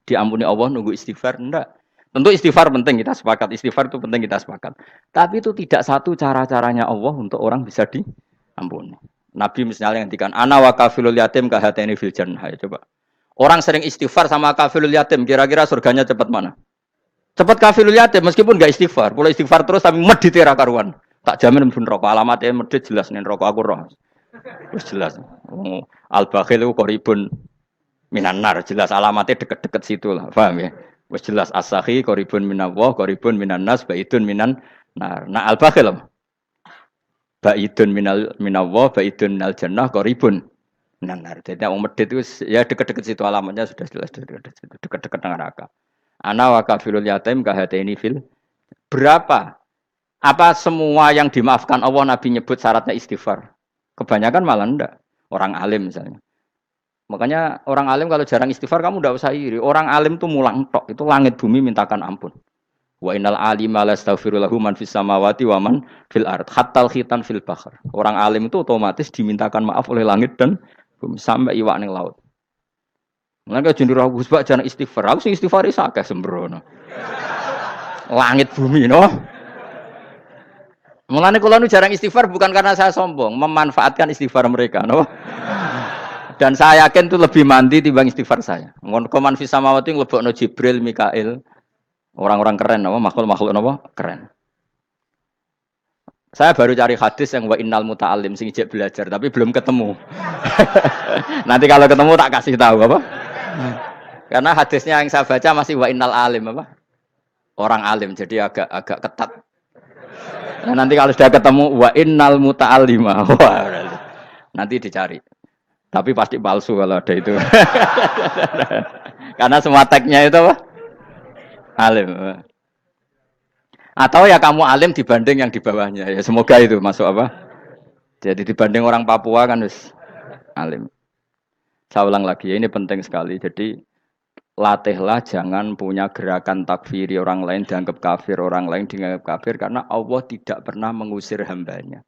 diampuni Allah nunggu istighfar. Enggak. Tentu istighfar penting, kita sepakat. Istighfar itu penting, kita sepakat. Tapi itu tidak satu cara-caranya Allah untuk orang bisa diampuni. Nabi misalnya ngendikan ana wa kafilul yatim kahateni fil jannah. Coba. Orang sering istighfar sama kafilul yatim, kira-kira surganya cepat mana? Cepat kafilul yatim meskipun enggak istighfar. Kalau istighfar terus tapi medit ra karuan. Tak jamin pun rokok alamatnya medit jelas nih rokok aku roh. Terus jelas. Al-bakhil itu koribun minan nar, jelas alamatnya deket-deket situ lah, paham ya? Wes jelas as-sakhi koribun minallah, koribun minan nas, baidun minan nar. Nah al-bakhil baidun minallah, baidun minal jannah, koribun Nanar. Jadi wong medit itu ya deket-deket situ alamatnya sudah jelas deket-deket neraka. Ana wa kafirul yatim kahateni fil berapa? Apa semua yang dimaafkan Allah Nabi nyebut syaratnya istighfar? Kebanyakan malah enggak. Orang alim misalnya. Makanya orang alim kalau jarang istighfar kamu enggak usah iri. Orang alim tuh mulang tok, itu langit bumi mintakan ampun. Wa innal alima lastaghfiru lahu man fis samawati wa man fil ard hatta khitan fil bahr. Orang alim itu otomatis dimintakan maaf oleh langit dan bumi sampai iwak ning laut. Mulane jendur aku sebab jarang istighfar. Aku sing istighfar iso akeh sembrono. Langit bumi no. Mulane kula nu jarang istighfar bukan karena saya sombong, memanfaatkan istighfar mereka, no. Dan saya yakin itu lebih mandi timbang istighfar saya. Ngon koman fis samawati nglebokno Jibril, Mikail. Orang-orang keren, no? Makhluk-makhluk no? Keren. Saya baru cari hadis yang wa innal muta'allim sing ijek belajar tapi belum ketemu. Nanti kalau ketemu tak kasih tahu apa? Karena hadisnya yang saya baca masih wa innal alim apa? Orang alim jadi agak ketat. Nah, nanti kalau sudah ketemu wa innal muta'allima. Nanti dicari. Tapi pasti palsu kalau ada itu. Karena semua tagnya itu apa? Alim. Atau ya kamu alim dibanding yang di bawahnya. Ya semoga itu masuk apa? Jadi dibanding orang Papua kan harus alim. Saya ulang lagi, ini penting sekali. Jadi latihlah jangan punya gerakan takfiri orang lain dianggap kafir, orang lain dianggap kafir karena Allah tidak pernah mengusir hambanya.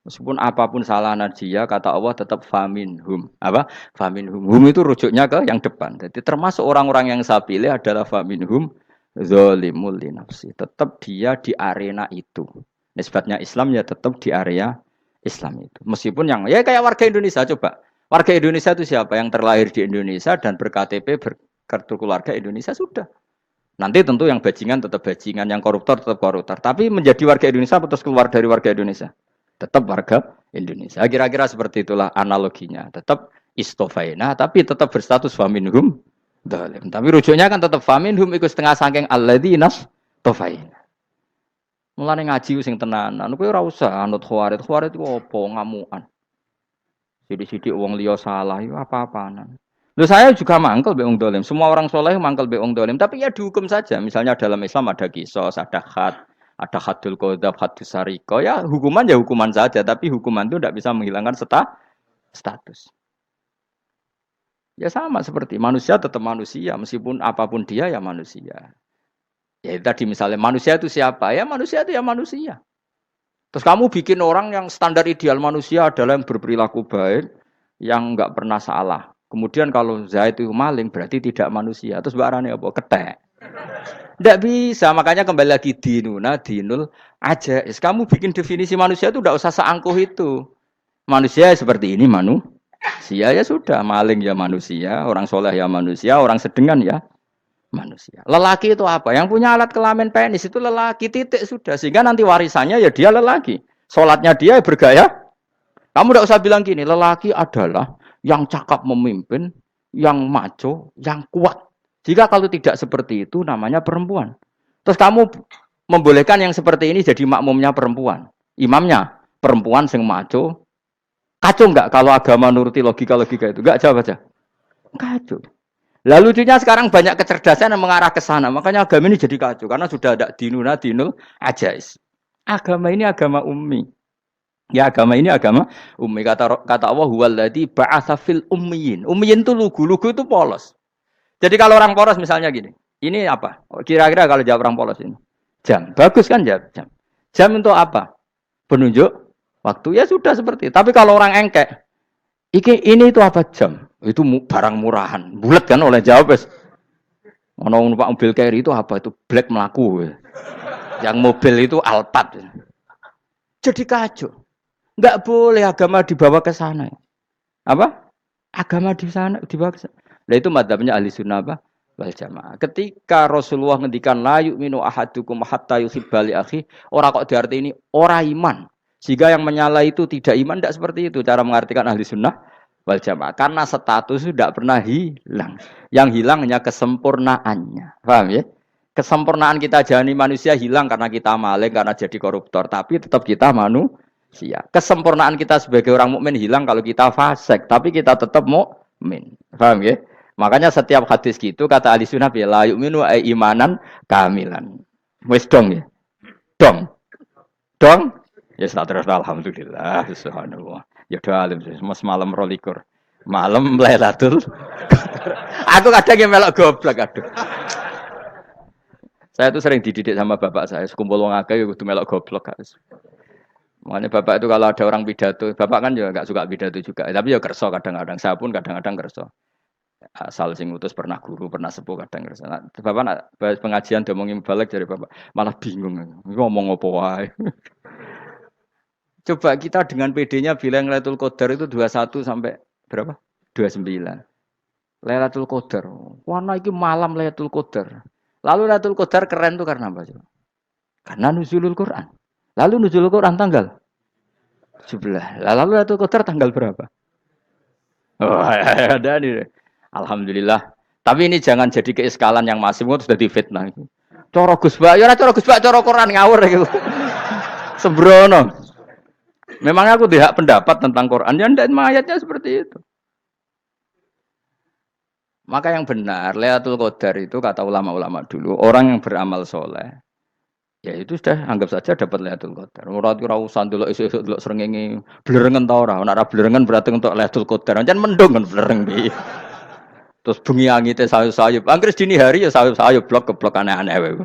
Meskipun apapun salah najiyah, kata Allah tetap faminhum. Apa? Faminhum. Hum itu rujuknya ke yang depan. Jadi termasuk orang-orang yang saya pilih adalah faminhum zalimul li nafsi. Tetap dia di arena itu. Nisbatnya Islam ya tetap di area Islam itu. Meskipun yang ya kayak warga Indonesia coba. Warga Indonesia itu siapa? Yang terlahir di Indonesia dan ber-KTP kartu keluarga Indonesia sudah. Nanti tentu yang bajingan tetap bajingan, yang koruptor tetap koruptor. Tapi menjadi warga Indonesia terus keluar dari warga Indonesia. Tetap warga Indonesia. Kira-kira seperti itulah analoginya. Tetap istofaina, tapi tetap berstatus faminhum dalim. Tapi rujuknya kan tetap faminhum ikut setengah saking alladzina tofaina. Mulane ngaji sing tenanan. Kowe ora usah anut khawarit. Khawarit itu apa ngamukan. Sidik-sidik wong liya salah itu apa-apaan. Loh saya juga mangkel be wong dolim. Semua orang soleh mangkel be wong dolim. Tapi ya dihukum saja. Misalnya dalam Islam ada kisos, ada ada hadul qadzaf, hadus sariko. Ya hukuman ya hukuman saja. Tapi hukuman itu tidak bisa menghilangkan status. Ya sama seperti manusia tetap manusia. Meskipun apapun dia ya manusia. Ya tadi misalnya manusia itu siapa? Ya manusia itu ya manusia. Terus kamu bikin orang yang standar ideal manusia adalah yang berperilaku baik, yang enggak pernah salah. Kemudian kalau Zaid itu maling berarti tidak manusia. Terus barane apa? Ketek. Tidak bisa, makanya kembali lagi dinul aja. Kamu bikin definisi manusia itu tidak usah seangkuh itu. Manusia seperti ini manusia ya sudah, maling ya manusia, orang soleh ya manusia, orang sedengan ya manusia. Lelaki itu apa? Yang punya alat kelamin penis itu lelaki, titik sudah. Sehingga nanti warisannya ya dia lelaki. Sholatnya dia bergaya. Kamu tidak usah bilang gini, lelaki adalah yang cakap memimpin, yang maco, yang kuat. Jika kalau tidak seperti itu namanya perempuan. Terus kamu membolehkan yang seperti ini jadi makmumnya perempuan. Imamnya perempuan sing maco. Kacau enggak kalau agama nuruti logika-logika itu? Enggak, jawab aja. Kacau. Lalu lucunya sekarang banyak kecerdasan yang mengarah ke sana. Makanya agama ini jadi kacau. Karena sudah ada dinul ajais. Agama ini agama ummi. Ya agama ini agama ummi. Kata Allah, huwaladzi ba'atsa fil ummiyin. Ummiyin itu lugu itu polos. Jadi kalau orang polos misalnya gini. Ini apa? Kira-kira kalau jawab orang polos ini. Jam. Bagus kan jawab jam. Jam untuk apa? Penunjuk waktu. Ya sudah seperti itu. Tapi kalau orang engkek. Ini itu apa jam? Itu barang murahan. Bulat kan oleh jawab. Orang numpak mobil carry itu apa? Itu black melaku. Yang mobil itu Alphard. Jadi kacau. Enggak boleh agama dibawa ke sana. Apa? Agama di sana dibawa ke sana. Nah itu madzhabnya ahli sunnah apa? Wal jamaah. Ketika Rasulullah ngendikan la yu'minu ahadukum hatta yuhibba li akhi, ora kok diarti ini ora iman. Sehingga yang menyala itu tidak iman, tidak seperti itu cara mengartikan ahli sunnah wal jamaah. Karena status itu tidak pernah hilang. Yang hilang hanya kesempurnaannya. Paham ya? Kesempurnaan kita jadi manusia hilang karena kita maling, karena jadi koruptor. Tapi tetap kita manusia. Siap. Kesempurnaan kita sebagai orang mukmin hilang kalau kita fasik, tapi kita tetap mukmin. Paham ya? Makanya setiap hadis gitu kata ahli sunnah ya la yu'minu imanan kamilan. Wis dong ya. Dong. Dong. Ya terus alhamdulillah subhanallah. Ya doa alim mas malam rolikur. Malam Lailatul. Aku kadang yang melok goblok aduh. Saya tuh sering dididik sama bapak saya, sekumpul wong akeh kudu melok goblok guys. Makanya bapak itu kalau ada orang pidato, bapak kan juga nggak suka pidato juga, tapi ya kerso kadang-kadang. Saya pun kadang-kadang kerso. Asal sing utus pernah guru, pernah sepuh kadang kerso. Nah, bapak nak pengajian diomongin balik dari bapak, malah bingung. Ngomong apa wae. Coba kita dengan PD-nya bilang Lailatul Qadar itu 21 sampai berapa? 29. Lailatul Qadar. Warna itu malam Lailatul Qadar. Lalu Lailatul Qadar keren tuh karena apa? Karena nuzulul Quran. Lalu nuzulul Quran tanggal 17. Lalu Lailatul Qadar tanggal berapa? Oh, ada nih. Alhamdulillah. Tapi ini jangan jadi keiskalan yang masif itu sudah difitnah. Coro Gus Bak, ya coro Gus Bak, coro Quran ngawur gitu. Sembrono. Memang aku tidak pendapat tentang Quran, dan ayatnya seperti itu. Maka yang benar, Lailatul Qadar itu kata ulama-ulama dulu, orang yang beramal soleh, ya itu sudah anggap saja dapat Lailatul Qadar. Ora usah ndelok esuk-esuk ndelok srengenge blerengen ta ora. Nek ora blerengen berarti untuk Lailatul Qadar. Jan mendung kan blereng piye. Terus bengi angite sayup-sayup. Anggere dini hari ya sayup-sayup blok aneh-aneh wae.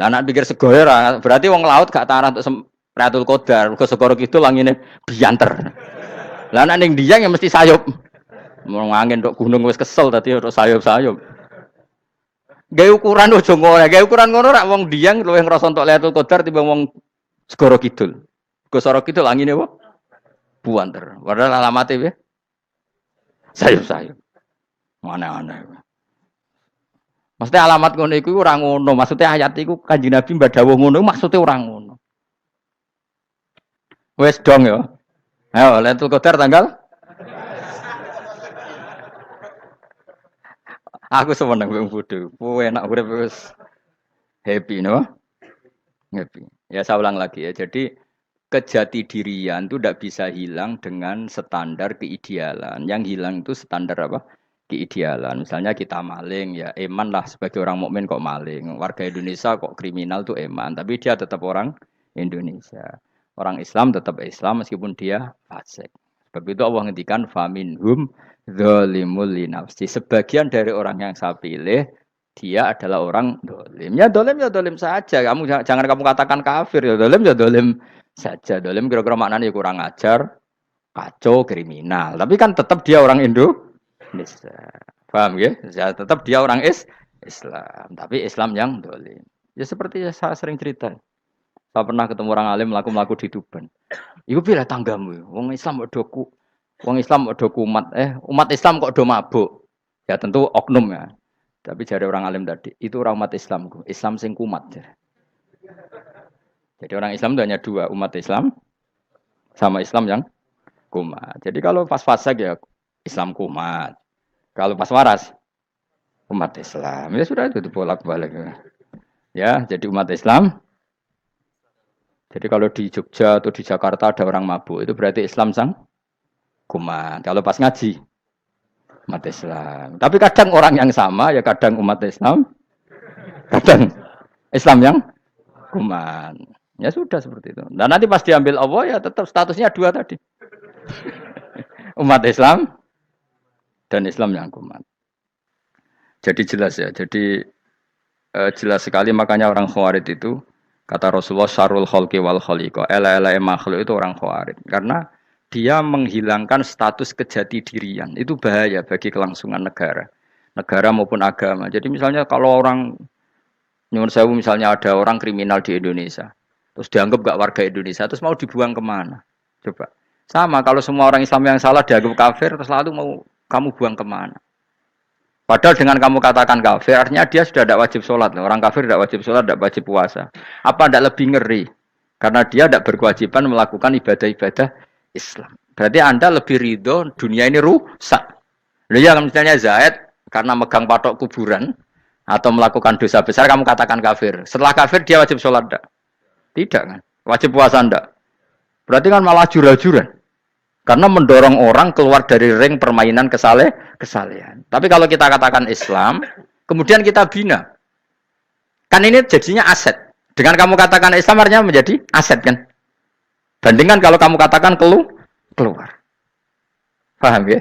Lah nek pikir segoyo ora, berarti wong laut gak tarah untuk Lailatul Qadar, ke segoro kidul langine bianter. Lah nek ning Dieng ya mesti sayup. Mau angin tok gunung wis kesel tadi tok sayup-sayup. Gawe ukuran ojo ngono, gawe ukuran ngono rak wong Dieng luwih ngrasa entuk Lailatul Qadar timbang wong segoro kidul. Ke segoro kidul angine apa? Buanter. Padahal alamate piye? Sayup-sayup. Mana-mana. Maksudnya alamat ngono iku ora ngono, maksudnya ayat iku Kanjeng Nabi mbak dawuh ngono maksudnya ora ngono. Wes dong ya. Ayo Lailatul Qadar tanggal. Aku seneng wong bodho. Kowe enak urip wis happy no? Happy. Ya saya ulang lagi ya. Jadi kejati dirian itu tidak bisa hilang dengan standar keidealan. Yang hilang itu standar apa? Keidealan. Misalnya kita maling ya eman lah sebagai orang mukmin kok maling. Warga Indonesia kok kriminal tuh eman, tapi dia tetap orang Indonesia. Orang Islam tetap Islam meskipun dia fasik. Sebab itu Allah ngendikan faminhum zalimul linafsi. Sebagian dari orang yang saya pilih dia adalah orang dolim. Ya dolim saja. Jangan kamu katakan kafir ya dolim saja. Dolim kira-kira maknanya kurang ajar, kacau, kriminal. Tapi kan tetap dia orang Indonesia. Paham ya? Ya tetap dia orang Islam. Tapi Islam yang dolim. Ya seperti saya sering cerita. Saya pernah ketemu orang alim melaku di Tuban. Iku pilih tanggamu. Wong Islam kok do kumat. Umat Islam kok do mabuk. Ya tentu oknum ya. Tapi jari orang alim tadi, itu orang umat Islamku. Islam sing kumat. Jadi orang Islam itu hanya dua, umat Islam sama Islam yang kumat. Jadi kalau pas fasik ya Islam kumat. Kalau pas waras umat Islam. Ya sudah itu bolak-balik. Ya, jadi umat Islam. Jadi kalau di Jogja atau di Jakarta ada orang mabuk, itu berarti Islam sang kumat. Kalau pas ngaji, umat Islam. Tapi kadang orang yang sama, ya kadang umat Islam, kadang Islam yang kumat. Ya sudah seperti itu. Dan nanti pas diambil Allah, ya tetap statusnya dua tadi. Umat Islam dan Islam yang kumat. Jadi jelas ya. Jadi jelas sekali makanya orang Khawarij itu kata Rasulullah syarrul khalqi wal khaliqa. Ela-ela makhluk itu orang Khawarij. Karena dia menghilangkan status kejati dirian. Itu bahaya bagi kelangsungan negara. Negara maupun agama. Jadi misalnya kalau orang nyuwun sewu misalnya ada orang kriminal di Indonesia. Terus dianggap gak warga Indonesia. Terus mau dibuang kemana? Coba. Sama kalau semua orang Islam yang salah dianggap kafir. Terus lalu mau kamu buang kemana? Padahal dengan kamu katakan kafir, artinya dia sudah tidak wajib sholat. Orang kafir tidak wajib sholat, tidak wajib puasa. Apa tidak lebih ngeri? Karena dia tidak berkewajiban melakukan ibadah-ibadah Islam. Berarti Anda lebih ridho dunia ini rusak. Lalu ya misalnya Zaid, karena megang patok kuburan, atau melakukan dosa besar, kamu katakan kafir. Setelah kafir, dia wajib sholat tidak? Tidak kan? Wajib puasa ndak? Berarti kan malah jura-juran. Karena mendorong orang keluar dari ring permainan kesalehan. Tapi kalau kita katakan Islam, kemudian kita bina. Kan ini jadinya aset. Dengan kamu katakan Islam artinya menjadi aset kan? Bandingkan kalau kamu katakan keluar. Paham ya?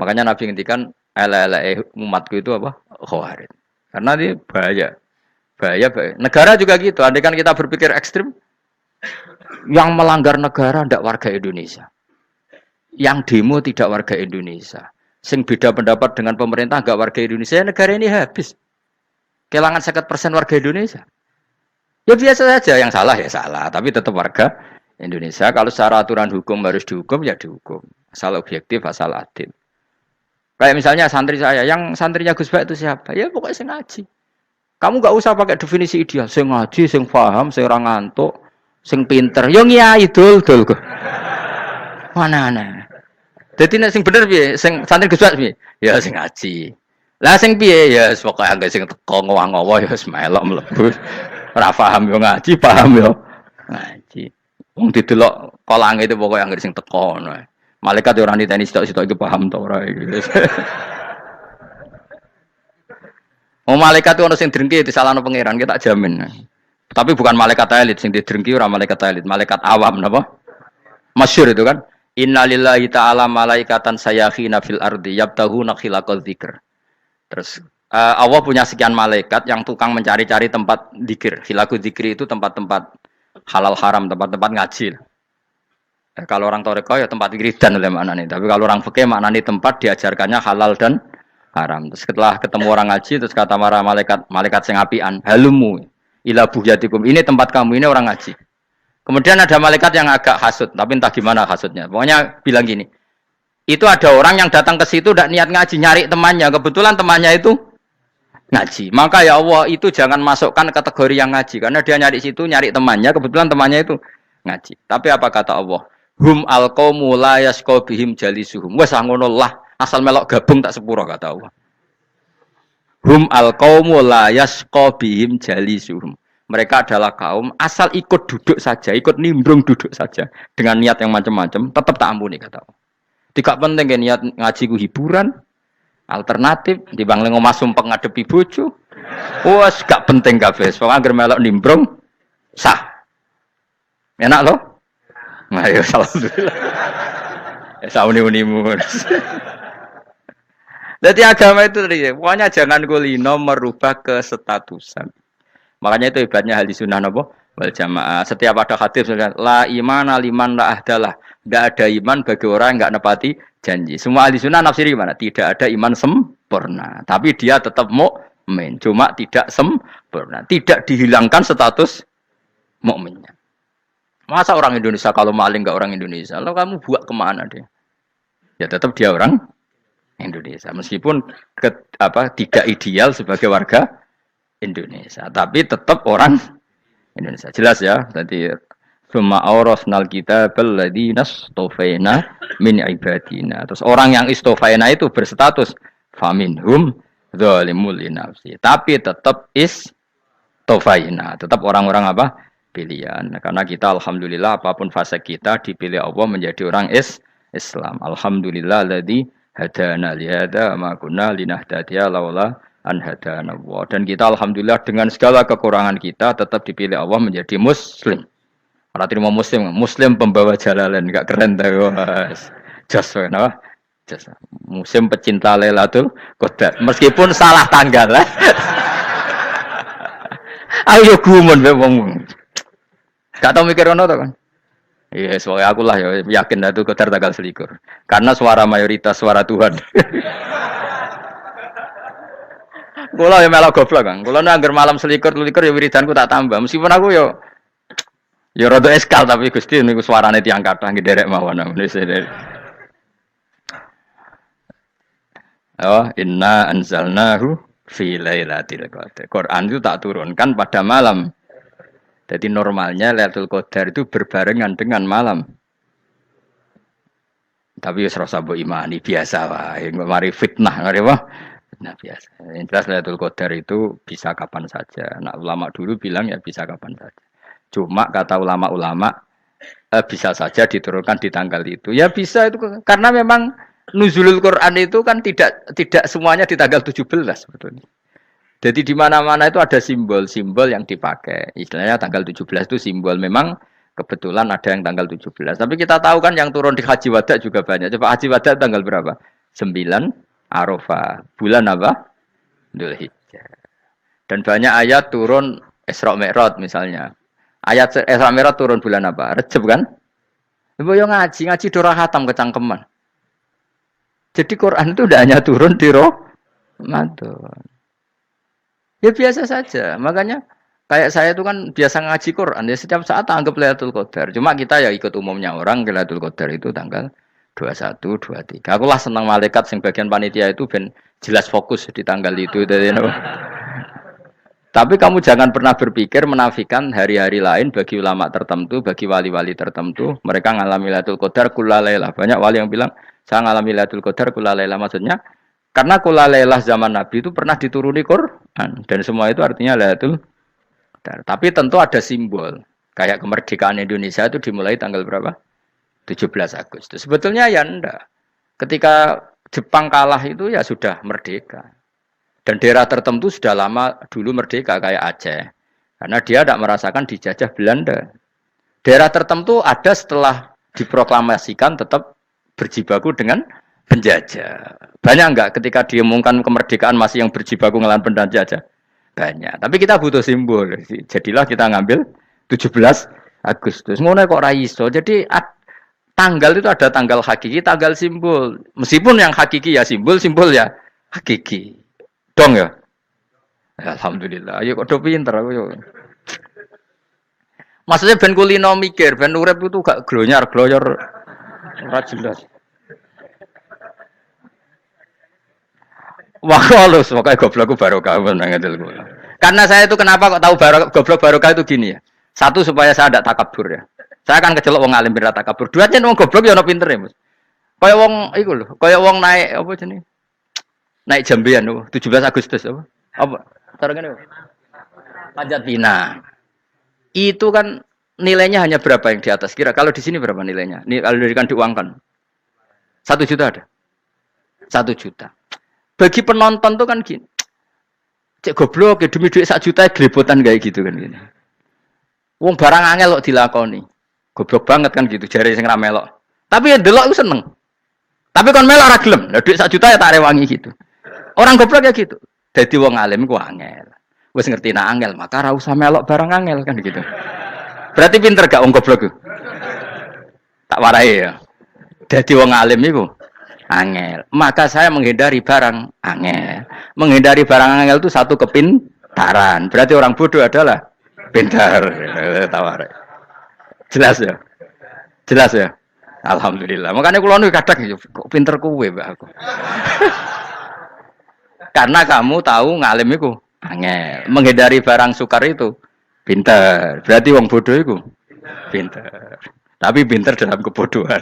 Makanya Nabi ngendikan ala umatku itu apa? Khawarij. Karena ini bahaya. Bahaya. Negara juga gitu. Andai kan kita berpikir ekstrim, yang melanggar negara tidak warga Indonesia. Yang demo tidak warga Indonesia. Sing beda pendapat dengan pemerintah enggak warga Indonesia, negara ini habis. Kehilangan 50% warga Indonesia. Ya biasa saja, yang salah ya salah, tapi tetap warga Indonesia. Kalau secara aturan hukum harus dihukum, ya dihukum. Asal objektif, asal adil. Kayak misalnya santri saya, yang santrinya Gus Bak itu siapa? Ya pokoknya sing ngaji. Kamu gak usah pakai definisi ideal. Sing ngaji, sing paham, sing ora ngantuk, sing pinter. Yo ngiyai dul kok. Mana. Jadi nek sing bener piye? Sing santri Gus Bak piye? Ya sing ngaji. Lah sing piye? Ya pokoke angge sing teko ngowah-ngowo ya wis melok mlebu. Ora paham yo ngaji, paham yo ngaji. Wong didelok kolange itu pokoke angge sing teko ngono. Malaikat ora niteni sitok-sitok iki paham ta ora iki. Oh malaikat itu ono sing drengki disalahno pangeran, kita jamin. Tapi bukan malaikat elit sing didrengki ora malaikat elit, malaikat awam napa? Masyhur itu kan. Innalillahi ta'ala malaikatan sayakhina fil ardi yabtahuna khilaqal dzikr. Terus Allah punya sekian malaikat yang tukang mencari-cari tempat dzikir. Khilaqul dzikri itu tempat-tempat halal haram, tempat-tempat ngaji. Kalau orang toreko ya tempat wiridan oleh maknanya. Tapi kalau orang fikih maknanya tempat diajarkannya halal dan haram. Terus setelah ketemu orang ngaji, terus kata para malaikat sing apian, halumu ila buhyatikum. Ini tempat kamu, ini orang ngaji. Kemudian ada malaikat yang agak hasud, tapi entah gimana hasudnya. Pokoknya bilang gini, itu ada orang yang datang ke situ tidak niat ngaji, nyari temannya. Kebetulan temannya itu ngaji. Maka ya Allah itu jangan masukkan kategori yang ngaji, karena dia nyari situ, nyari temannya. Kebetulan temannya itu ngaji. Tapi apa kata Allah? Hum alqaumu la yasqa bihim jalisuhum. Wes ngono lah, asal melok gabung tak sepuro kata Allah. Hum alqaumu la yasqa bihim jalisuhum. Mereka adalah kaum asal ikut duduk saja, ikut nimbrung duduk saja dengan niat yang macam-macam, tetap tak ampuni kata Allah. Tidak penting kan niat ngaji ku hiburan, alternatif dibang lengo masum pengadepi bojo. Wes gak penting kabeh. Pokoke anggere melok nimbrung sah. Enak loh? Nah, ya alhamdulillah. Ya sauni-unimu. Jadi agama itu tadi, pokoknya jangan kulino merubah kesestatusan. Makanya itu hebatnya ahli sunnah napa wal jamaah. Setiap ada hadis la imana liman la ahdalah. Enggak ada iman bagi orang yang enggak nepati janji. Semua ahli sunnah nafsiri gimana? Tidak ada iman sempurna, tapi dia tetap mukmin, cuma tidak sempurna. Tidak dihilangkan status mukminnya. Masa orang Indonesia kalau maling enggak orang Indonesia? Lalu kamu buat kemana dia? Ya tetap dia orang Indonesia. Meskipun tidak ideal sebagai warga Indonesia, tapi tetap orang Indonesia. Jelas ya. Jadi summa awrasnal kitabal ladzina istofaina min ibadina. Terus orang yang istofaina itu berstatus faminhum zalimul linafsi. Tapi tetap istofaina, tetap orang-orang apa? Pilihan. Karena kita alhamdulillah apapun fase kita dipilih Allah menjadi orang Islam. Alhamdulillah alladzi hadana li hadza ma kunna linahtadiya laula an hadana Allah. Dan kita alhamdulillah dengan segala kekurangan kita tetap dipilih Allah menjadi muslim. Ora terima muslim pembawa jalalain, enggak keren ta, Mas. Jos napa? Jos. Muslim pecinta Lailatul Qadar. Meskipun salah tanggal. Ayo gumun wae wong. Gak tau mikir ngono to kan? Iya, soalnya aku lah ya yakin Lailatul Qadar tanggal 21. Karena suara mayoritas suara Tuhan. Kula ya melok goblok kan. Kula nek anggar malam 21 ya wiridanku tak tambah. Meskipun aku ya rada eskal tapi Gusti niku suarane tiyang kathah nggih derek mawon. Oh, inna anzalnahu fi lailatul qadar. Quran itu tak turunkan pada malam. Jadi normalnya Lailatul Qadar itu berbarengan dengan malam. Tapi ya serasa mbok imani biasa wae. Mari fitnah ngene wae. Nah biasa. Yang jelas Lailatul Qadar itu bisa kapan saja. Nah ulama dulu bilang ya bisa kapan saja. Cuma kata ulama-ulama bisa saja diturunkan di tanggal itu. Ya bisa itu karena memang nuzulul Quran itu kan tidak semuanya di tanggal 17 sebetulnya. Jadi di mana-mana itu ada simbol-simbol yang dipakai. Istilahnya tanggal 17 itu simbol memang kebetulan ada yang tanggal 17. Tapi kita tahu kan yang turun di Haji Wada juga banyak. Coba Haji Wada tanggal berapa? 9 Arafah. Bulan apa? Dzulhijjah. Dan banyak ayat turun Isra Mi'raj misalnya. Ayat Isra Mi'raj turun bulan apa? Rejab kan? Ibu yang ngaji dora khatam kecangkeman. Jadi Quran itu tidak hanya turun di Ramadan. Ya biasa saja. Makanya kayak saya itu kan biasa ngaji Quran. Ya setiap saat anggap Lailatul Qadar. Cuma kita ya ikut umumnya orang Lailatul Qadar itu tanggal 21, 23. Aku lah senang malaikat yang bagian panitia itu ben jelas fokus di tanggal itu. Tapi kamu jangan pernah berpikir menafikan hari-hari lain bagi ulama tertentu, bagi wali-wali tertentu. Mereka ngalami Lailatul Qadar kullailah. Banyak wali yang bilang saya ngalami Lailatul Qadar kullailah, maksudnya karena kullailah zaman Nabi itu pernah dituruni Quran dan semua itu artinya Lailatul Qadar. Tapi tentu ada simbol. Kayak kemerdekaan Indonesia itu dimulai tanggal berapa? 17 Agustus. Sebetulnya ya enggak. Ketika Jepang kalah itu ya sudah merdeka. Dan daerah tertentu sudah lama dulu merdeka kayak Aceh. Karena dia tidak merasakan dijajah Belanda. Daerah tertentu ada setelah diproklamasikan tetap berjibaku dengan penjajah. Banyak enggak ketika diumumkan kemerdekaan masih yang berjibaku ngelawan penjajah? Banyak. Tapi kita butuh simbol. Jadilah kita ngambil 17 Agustus. Ngono kok ra iso. Jadi tanggal itu ada tanggal hakiki, tanggal simbol. Meskipun yang hakiki ya simbol, simbol ya hakiki. Dong ya? Alhamdulillah. Ayo kok do pinter aku yo. Maksudnya ben kulino mikir, ben urip itu gak glonyar-glonyor ora jelas. Wah, halus, pokoknya goblokku barokah menang ngedel kula. Karena saya itu kenapa kok tahu goblok barokah itu gini ya. Satu supaya saya tidak takabur ya. Saya akan kecelok wong alim bir takabur. Dua jen wong goblok ya ono pinter ya, Mas. Kaya wong iku lho, kaya wong naik apa jenenge? Naik jambean loh, 17 Agustus apa? Apa? Tarangane apa? Panjat Pinang. Itu kan nilainya hanya berapa yang di atas? Kira kalau di sini berapa nilainya? Kalau diberikan diuangkan. 1 juta ada. 1 juta. Bagi penonton tuh kan gini. Cek goblok ya demi duit 1 juta glebotan kayak gitu kan gini. Wong barang angel kok dilakoni. Goblok banget kan gitu jare sing ra melok. Tapi ya delok aku seneng. Tapi kon melok ora gelem. Lah duit 1 juta ya tak rewangi gitu. Orang goblok ya gitu. Jadi wong alim ku angel. Wis ngerti nak angel, maka ora usah melok barang angel kan gitu. Berarti pinter gak wong goblok ku? Tak warai ya. Jadi wong alim iku angel. Maka saya menghindari barang angel. Menghindari barang angel itu satu kepintaran. Berarti orang bodoh adalah pintar. Tawarai. Jelas ya? Jelas ya? Alhamdulillah. Makanya kula nu kadang kok pinter kowe, Mbak aku. Karena kamu tahu ngalim iku angel. Menghindari barang sukar itu pintar. Berarti wong bodoh iku pintar. Tapi pintar dalam kebodohan.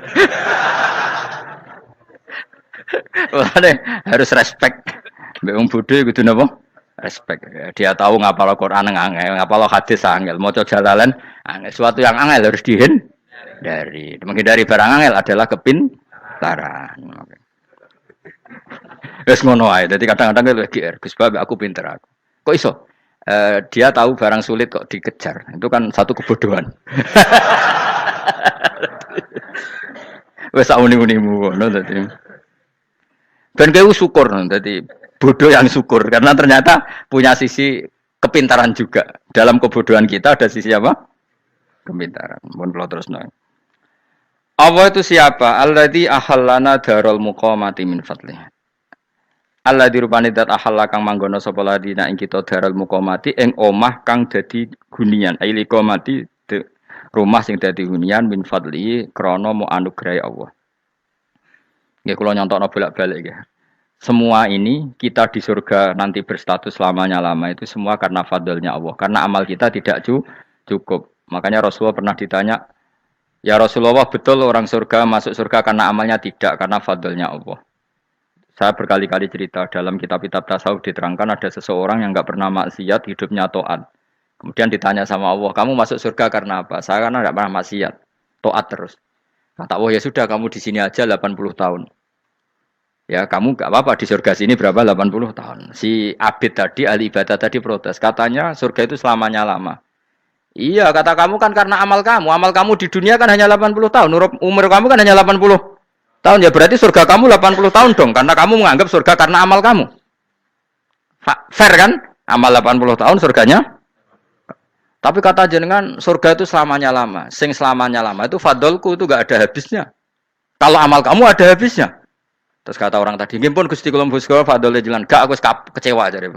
Makanya harus respect. Mbak wong bodoh iku kudu napa? Respect. Dia tahu ngapal Quran angel, ngapal hadis angel, maca jalalan angel. Suatu yang angel harus dihindari. Menghindari barang angel adalah kepintaran. Wes ngono ae. Dadi kadang-kadang lho GR, Gus Bab aku pinter aku. Kok iso? Dia tahu barang sulit kok dikejar. Itu kan satu kebodohan. Wes sak uni-unimu ngono dadi. Ben kowe syukur dadi bodoh yang syukur karena ternyata punya sisi kepintaran juga. Dalam kebodohan kita ada sisi apa? Kepintaran. Mun kula terusno. Allah itu siapa? Alladzi ahallana darul muqamati min fadlihi. Allah dirupani dat ahalla kang manggono sapa ladina ing kita daral muqamati ing omah kang dadi hunian aili qamati rumah sing dadi hunian min fadli krana mu anugrahe Allah. Nggih kula nyontokno bolak-balik nggih. Semua ini kita di surga nanti berstatus lamanya lama itu semua karena fadlnya Allah. Karena amal kita tidak cukup. Makanya Rasulullah pernah ditanya, "Ya Rasulullah, betul orang surga masuk surga karena amalnya tidak karena fadlnya Allah?" Saya berkali-kali cerita dalam kitab-kitab tasawuf diterangkan ada seseorang yang enggak pernah maksiat, hidupnya taat. Kemudian ditanya sama Allah, kamu masuk surga karena apa? Saya karena tidak pernah maksiat, taat terus. Kata Allah, ya sudah kamu di sini aja 80 tahun. Ya kamu gak apa-apa di surga sini berapa 80 tahun. Si Abid tadi, ahli ibadah tadi protes. Katanya surga itu selamanya lama. Iya kata kamu kan karena amal kamu. Amal kamu di dunia kan hanya 80 tahun. Umur kamu kan hanya 80 tahun. Ya berarti surga kamu 80 tahun dong. Karena kamu menganggap surga karena amal kamu. Fair kan? Amal 80 tahun surganya. Tapi kata jenengan surga itu selamanya lama. Sing selamanya lama itu fadolku itu gak ada habisnya. Kalau amal kamu ada habisnya. Terus kata orang tadi, "Ngimpun Gusti kula mbusga fadole jalan." Gak aku kecewa jare.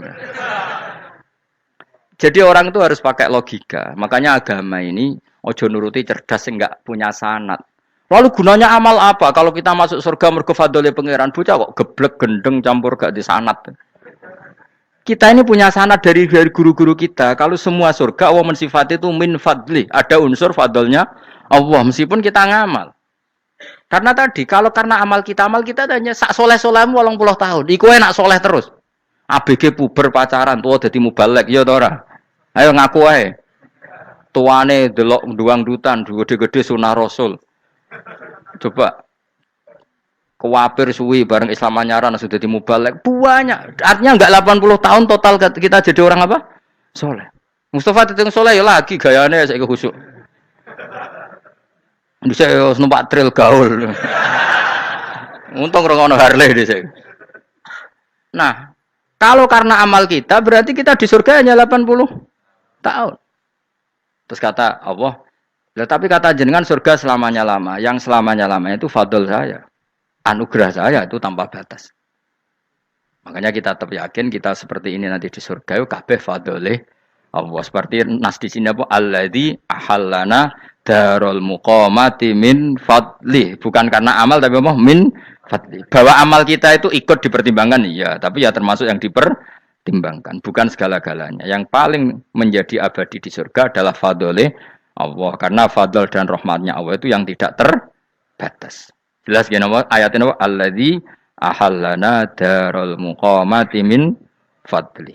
Jadi orang itu harus pakai logika. Makanya agama ini ojo nuruti cerdas sing enggak punya sanad. Lalu gunanya amal apa? Kalau kita masuk surga mergo fadole pangeran bocah kok geblek gendeng campur gak di sanad. Kita ini punya sanad dari guru-guru kita. Kalau semua surga Allah mensifati itu min fadli, ada unsur fadlnya Allah meskipun kita ngamal. Karena tadi kalau karena amal kita hanya sak soleh-solehmu 80 tahun. Iku enak soleh terus. ABG puber pacaran tua dadi mubalek ya ta ora? Ayo ngaku ae. Tuane delok duang dutan gede-gede sunah Rasul. Coba kuwapir suwi bareng Islam anyaran sudah dadi mubalek banyak. Artinya enggak 80 tahun total kita jadi orang apa? Soleh. Mustafa ditung soleh ya lagi gayane saiki khusuk. Bisa numpak trail gaul. Untung rengono Harley dhisik. Nah, kalau karena amal kita berarti kita di surga hanya 80 tahun. Terus kata Allah, tapi kata jenengan surga selamanya lama. Yang selamanya lama itu fadl saya. Anugerah saya itu tanpa batas. Makanya kita tetap yakin kita seperti ini nanti di surga itu kabeh fadlih Allah. Seperti nas di sini apa? Alladzi ahallana darul muqamati min fadli. Bukan karena amal tapi apa? Min fadli. Bahwa amal kita itu ikut dipertimbangkan iya, tapi ya termasuk yang dipertimbangkan, bukan segala-galanya. Yang paling menjadi abadi di surga adalah fadlih Allah, karena fadl dan rahmatnya Allah itu yang tidak terbatas. Jelas gini apa? Ayatnya apa? Alladzi ahallana darul muqamati min fadli.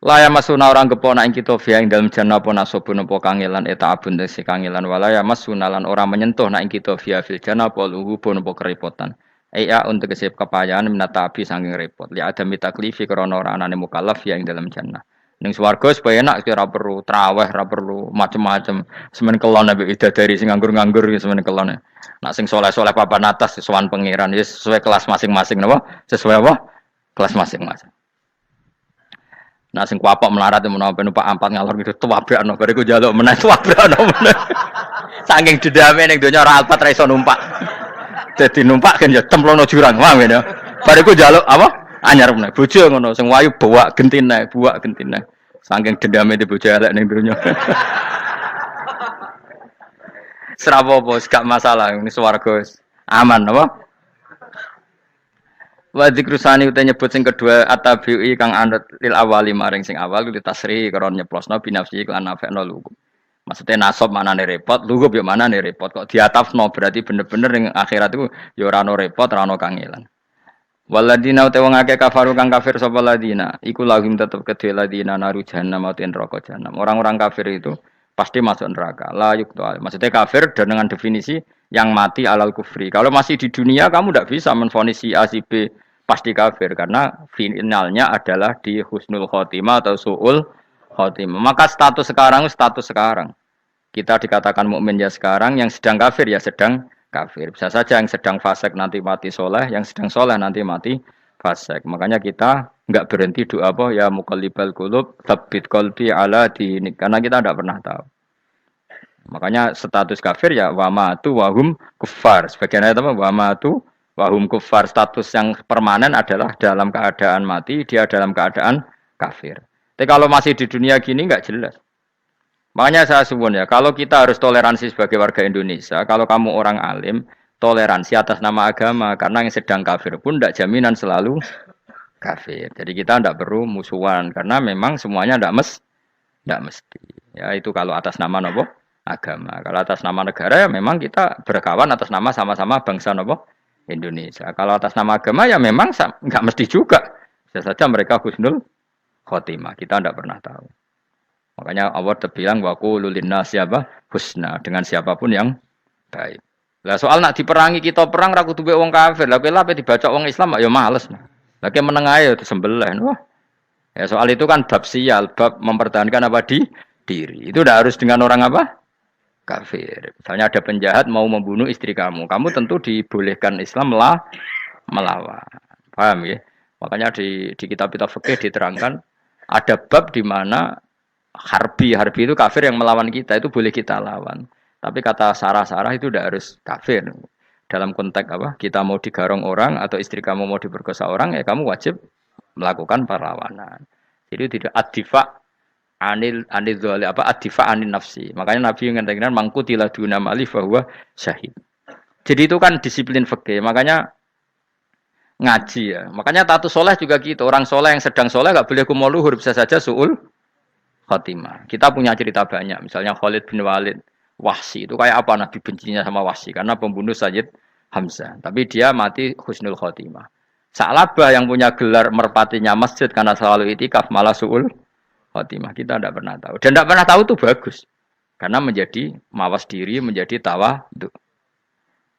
Laya masuna orang kepona ing kita via ing dalam jannah apa nasobun apa kangelan eta abun desi kangelan walaya masuna lan orang menyentuh na ing kita via fil jannah apa luhubun apa kerepotan. Aya untuk kesip kepayaan minata api saking repot. Li ada mitaklifi krana ora anane mukallaf via ing dalam jannah. Ning swarga supaya enak ora perlu traweh, ora perlu macam-macam. Semen kelon ambek idadari sing nganggur-nganggur semen kelon. Nak sing saleh-saleh papan atas sowan pangeran wis sesuai kelas masing-masing napa? Sesuai apa? Kelas masing-masing. Nah sing kuapok melarat menawa numpak ampat ngalor gitu tuwabrakno bariku njaluk meneh tuwabrakno meneh. Saking dendame ning donya ora alpat ra iso numpak. Dadi numpak kan ya templono jurang wae ya. Bariku njaluk apa? Anyar meneh. Bojo ngono sing wayu bawa gentine, buak gentine. Saking dendame di bojo elek ning donya. Serapopo gak masalah ini swarga aman apa? Wa dzikrusani uta nyebut sing kedua atabi'i kang anut lil awali maring sing awal li tasri karo nyeplosno binafsi lan nafekno lugu. Maksudnya nasab manane repot, lugu yo manane repot kok diatafno berarti bener-bener ning akhirat iku yo ora ono repot, ora ono kangelan. Waladina uta wong akeh kafaru kang kafir sapa ladina, iku lahum tetep kedhe ladina naru jahannam mauten neraka jahannam. Orang-orang kafir itu pasti masuk neraka. La yuktu. Maksudnya kafir dengan definisi yang mati alal kufri. Kalau masih di dunia kamu tidak bisa menvonis si A si B pasti kafir karena finalnya adalah di husnul khotimah atau suul khotimah. Maka status sekarang. Kita dikatakan mukmin ya sekarang, yang sedang kafir ya sedang kafir. Bisa saja yang sedang fasik nanti mati soleh, yang sedang soleh nanti mati fasik. Makanya kita enggak berhenti doa apa ya muqallibal qulub tsabbit qalbi ala dinik, karena kita tidak pernah tahu. Makanya status kafir ya wamatu wahum kufar. Sebagian ayat apa wamatu wahum kufar, status yang permanen adalah dalam keadaan mati, dia dalam keadaan kafir. Tapi kalau masih di dunia gini enggak jelas. Makanya saya suwun ya, kalau kita harus toleransi sebagai warga Indonesia, kalau kamu orang alim, toleransi atas nama agama, karena yang sedang kafir pun tidak jaminan selalu kafir. Jadi kita tidak perlu musuhan, karena memang semuanya tidak mesti. Ya itu kalau atas nama nopo agama. Kalau atas nama negara ya memang kita berkawan atas nama sama-sama bangsa nopo Indonesia. Kalau atas nama agama ya memang nggak mesti juga. Bisa saja mereka husnul khotimah. Kita tidak pernah tahu. Makanya Allah terbilang wa qulu linnas siapa husna dengan siapapun yang baik. Lah soal nak diperangi kita perang ra kudu wong kafir. Lah kowe lape dibaca wong Islam ya males. Lah ki meneng ae disembelih. Wah. Ya soal itu kan bab sial, bab mempertahankan apa di diri. Itu udah harus dengan orang apa? Kafir. Misalnya ada penjahat mau membunuh istri kamu, kamu tentu dibolehkan Islam lah melawan. Paham ya? Makanya di kitab-kitab fikih diterangkan ada bab di mana harbi itu kafir yang melawan kita itu boleh kita lawan. Tapi kata sarah-sarah itu udah harus kafir. Dalam konteks apa? Kita mau digarong orang atau istri kamu mau diperkosa orang ya kamu wajib melakukan perlawanan. Jadi tidak adifa anil dzali apa adifa anin nafsi. Makanya Nabi mengatakan mangkutila duna mali bahwa syahid. Jadi itu kan disiplin fikih. Makanya ngaji ya. Makanya tatus soleh juga gitu. Orang soleh yang sedang soleh gak boleh kumo luhur, bisa saja suul khotimah. Kita punya cerita banyak. Misalnya Khalid bin Walid, Wahsi itu kayak apa Nabi bencinya sama Wahsi karena pembunuh Sayyid Hamzah. Tapi dia mati husnul khotimah. Sa'labah yang punya gelar merpatinya masjid karena selalu itikaf malah suul khotimah. Kita tidak pernah tahu. Dan tidak pernah tahu itu bagus. Karena menjadi mawas diri, menjadi tawadhu.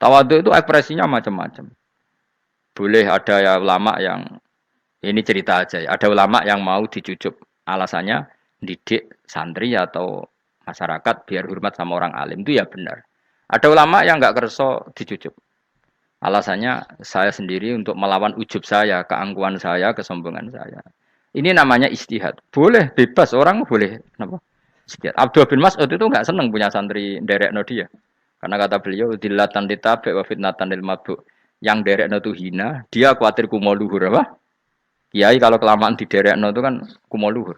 Tawadhu itu ekspresinya macam-macam. Boleh ada ya ulama yang ini cerita aja ya. Ada ulama yang mau dicucup. Alasannya didik santri atau masyarakat biar hormat sama orang alim itu ya benar. Ada ulama yang nggak kerso dicucup. Alasannya saya sendiri untuk melawan ujub saya, keangkuhan saya, kesombongan saya. Ini namanya istihad. Boleh bebas orang boleh. Kenapa? Istihad. Abdul bin Mas'ud itu nggak senang punya santri derek dia. Karena kata beliau dilatan ditabe wa fitnatan lil mabuk. Yang derekno itu hina, dia khawatir kumo luhur apa? Kiai kalau kelamaan di derekno itu kan kumo luhur.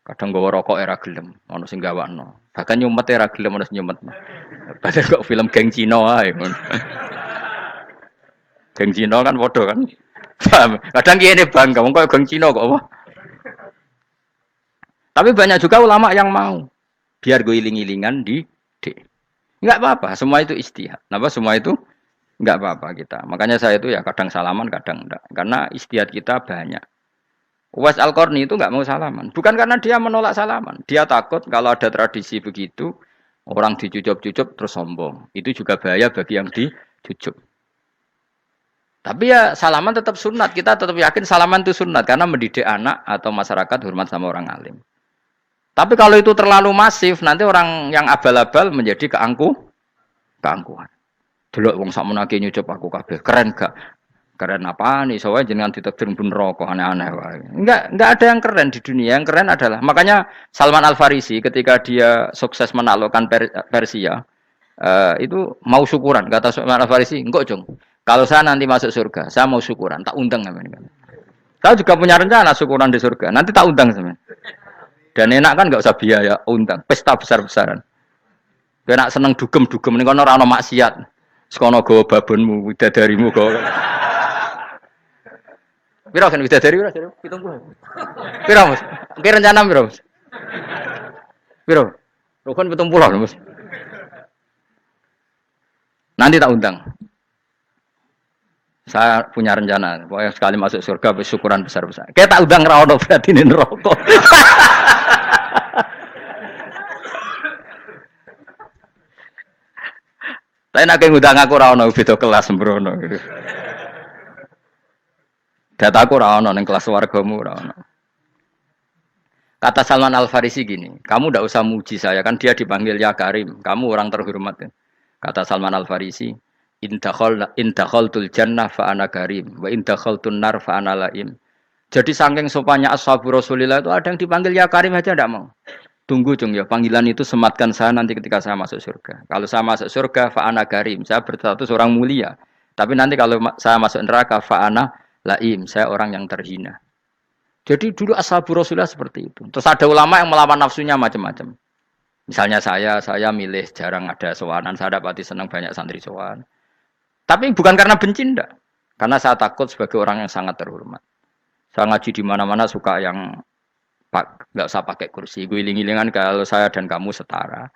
Kadang gawa rokok era gelem, ono sing gawakno. Bahkan nyumet era gelem ono sing nyumet. Padahal kok film geng Cina ae. Geng Cina kan padha kan. Kadang kiai bangga, wong kok geng Cina kok apa? Tapi banyak juga ulama yang mau biar gue iling-ilingan di enggak apa-apa, semua itu istihad. Napa semua itu enggak apa-apa kita. Makanya saya itu ya kadang salaman, kadang enggak. Karena istihad kita banyak. Uwais Al-Qarni itu enggak mau salaman. Bukan karena dia menolak salaman. Dia takut kalau ada tradisi begitu, orang dicucup-cucup terus sombong. Itu juga bahaya bagi yang dicucup. Tapi ya salaman tetap sunat. Kita tetap yakin salaman itu sunat. Karena mendidik anak atau masyarakat hormat sama orang alim. Tapi kalau itu terlalu masif, nanti orang yang abal-abal menjadi keangkuhan. Delok wong sakmenake nyucup aku kabeh. Keren gak? Keren apa nih? Soalnya jenengan ditakdir pun rokok aneh-aneh wae. Enggak ada yang keren di dunia. Yang keren adalah makanya Salman Al Farisi ketika dia sukses menaklukkan Persia itu mau syukuran. Kata Salman Al Farisi, "Enggak, Jong. Kalau saya nanti masuk surga, saya mau syukuran, tak undang sampean." Saya juga punya rencana syukuran di surga. Nanti tak undang sampean. Dan enak kan enggak usah biaya undang, pesta besar-besaran. Enak seneng dugem-dugem ning kono ora ono maksiat. Sekono gawa babonmu, widadarimu gawa. Piro kan widadari piro? 70. Piro, Mas? Oke rencana piro, Mas? Piro? Rukun 70, Mas. Nanti tak undang. Saya punya rencana, pokoknya sekali masuk surga bersyukuran besar-besar. Kayak tak undang ra ono berarti ning neraka. Tapi nak ngundang aku ra ono beda kelas sembrono gitu. Dataku ra ono ning kelas wargamu ra ono. Kata Salman Al Farisi gini, kamu ndak usah muji saya kan dia dipanggil ya Karim, kamu orang terhormat. Kata Salman Al Farisi, in dakhaltul jannah fa ana karim wa in dakhaltun nar fa ana laim. Jadi saking sopannya ashabu Rasulillah itu ada yang dipanggil ya Karim aja ndak mau. Tunggu Jung ya, panggilan itu sematkan saya nanti ketika saya masuk surga. Kalau saya masuk surga, fa'ana karim, saya berstatus orang mulia. Tapi nanti kalau saya masuk neraka, fa'ana laim, saya orang yang terhina. Jadi dulu ashabu Rasulullah seperti itu. Terus ada ulama yang melawan nafsunya macam-macam. Misalnya saya milih jarang ada sowanan, saya dapati senang banyak santri sowan. Tapi bukan karena benci, enggak. Karena saya takut sebagai orang yang sangat terhormat. Saya ngaji di mana-mana suka yang nggak usah pakai kursi, gue iling-ilingan kalau saya dan kamu setara.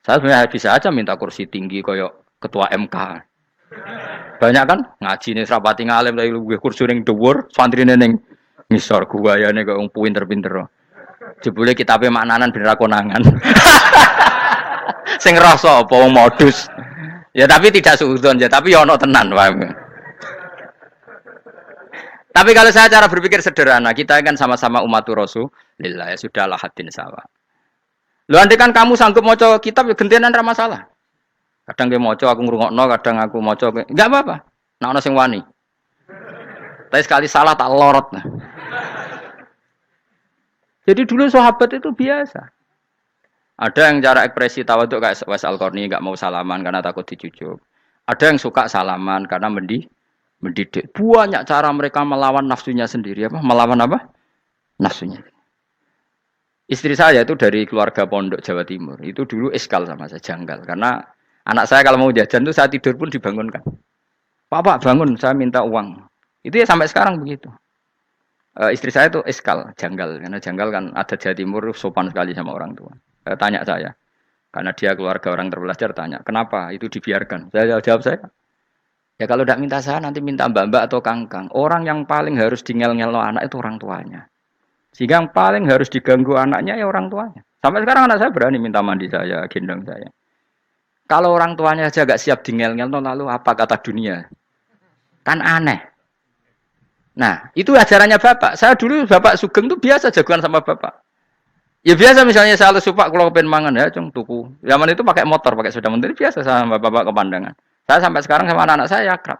Saya sebenarnya bisa aja minta kursi tinggi koyok ketua MK. Banyak kan ngaji nih serapati ngalem tapi gue kursi ning dhuwur, santri ning ngisor gue ya nih kok pinter-pinter. Jebule kitabe maknanan ben ra konangan. Sing rasa apa wong modus. Ya tapi tidak suudzon ya, tapi ya ono tenan, paham. Tapi kalau saya cara berpikir sederhana, kita kan sama-sama umatur Rasulillah, ya sudahlah hadin sawa. Lu andai kan kamu sanggup maca kitab ya gentenan ra masalah. Kadang ge maca aku ngrungokno, kadang aku maca enggak apa-apa. Nek ana sing wani. Tapi sekali salah tak lorot. Nah. Jadi dulu sahabat itu biasa. Ada yang cara ekspresi tawaduk kayak Wes Al-Qarni enggak mau salaman karena takut dicucuk. Ada yang suka salaman karena mendidik. Banyak cara mereka melawan nafsunya sendiri apa? Melawan apa? Nafsunya. Istri saya itu dari keluarga pondok Jawa Timur. Itu dulu iskal sama saya, janggal. Karena anak saya kalau mau jajan itu saya tidur pun dibangunkan. Pak bangun, saya minta uang. Itu ya sampai sekarang begitu. Istri saya itu iskal, janggal. Karena janggal kan ada Jawa Timur sopan sekali sama orang tua. Tanya saya. Karena dia keluarga orang terpelajar tanya, kenapa itu dibiarkan? Saya jawab saya. Ya kalau tidak minta saya nanti minta mbak-mbak atau kangkang. Orang yang paling harus dingel-ngelo anak itu orang tuanya. Sehingga yang paling harus diganggu anaknya ya orang tuanya. Sampai sekarang anak saya berani minta mandi saya, gendong saya. Kalau orang tuanya aja gak siap dingel-ngelo lalu apa kata dunia? Kan aneh. Nah, itu ajarannya bapak. Saya dulu bapak Sugeng itu biasa jagoan sama bapak. Ya biasa misalnya saya lupa kalau pengen mangan ya, cung tuku. Zaman itu pakai motor, pakai sepeda motor biasa sama bapak kepandangan. Saya sampai sekarang sama anak-anak saya akrab.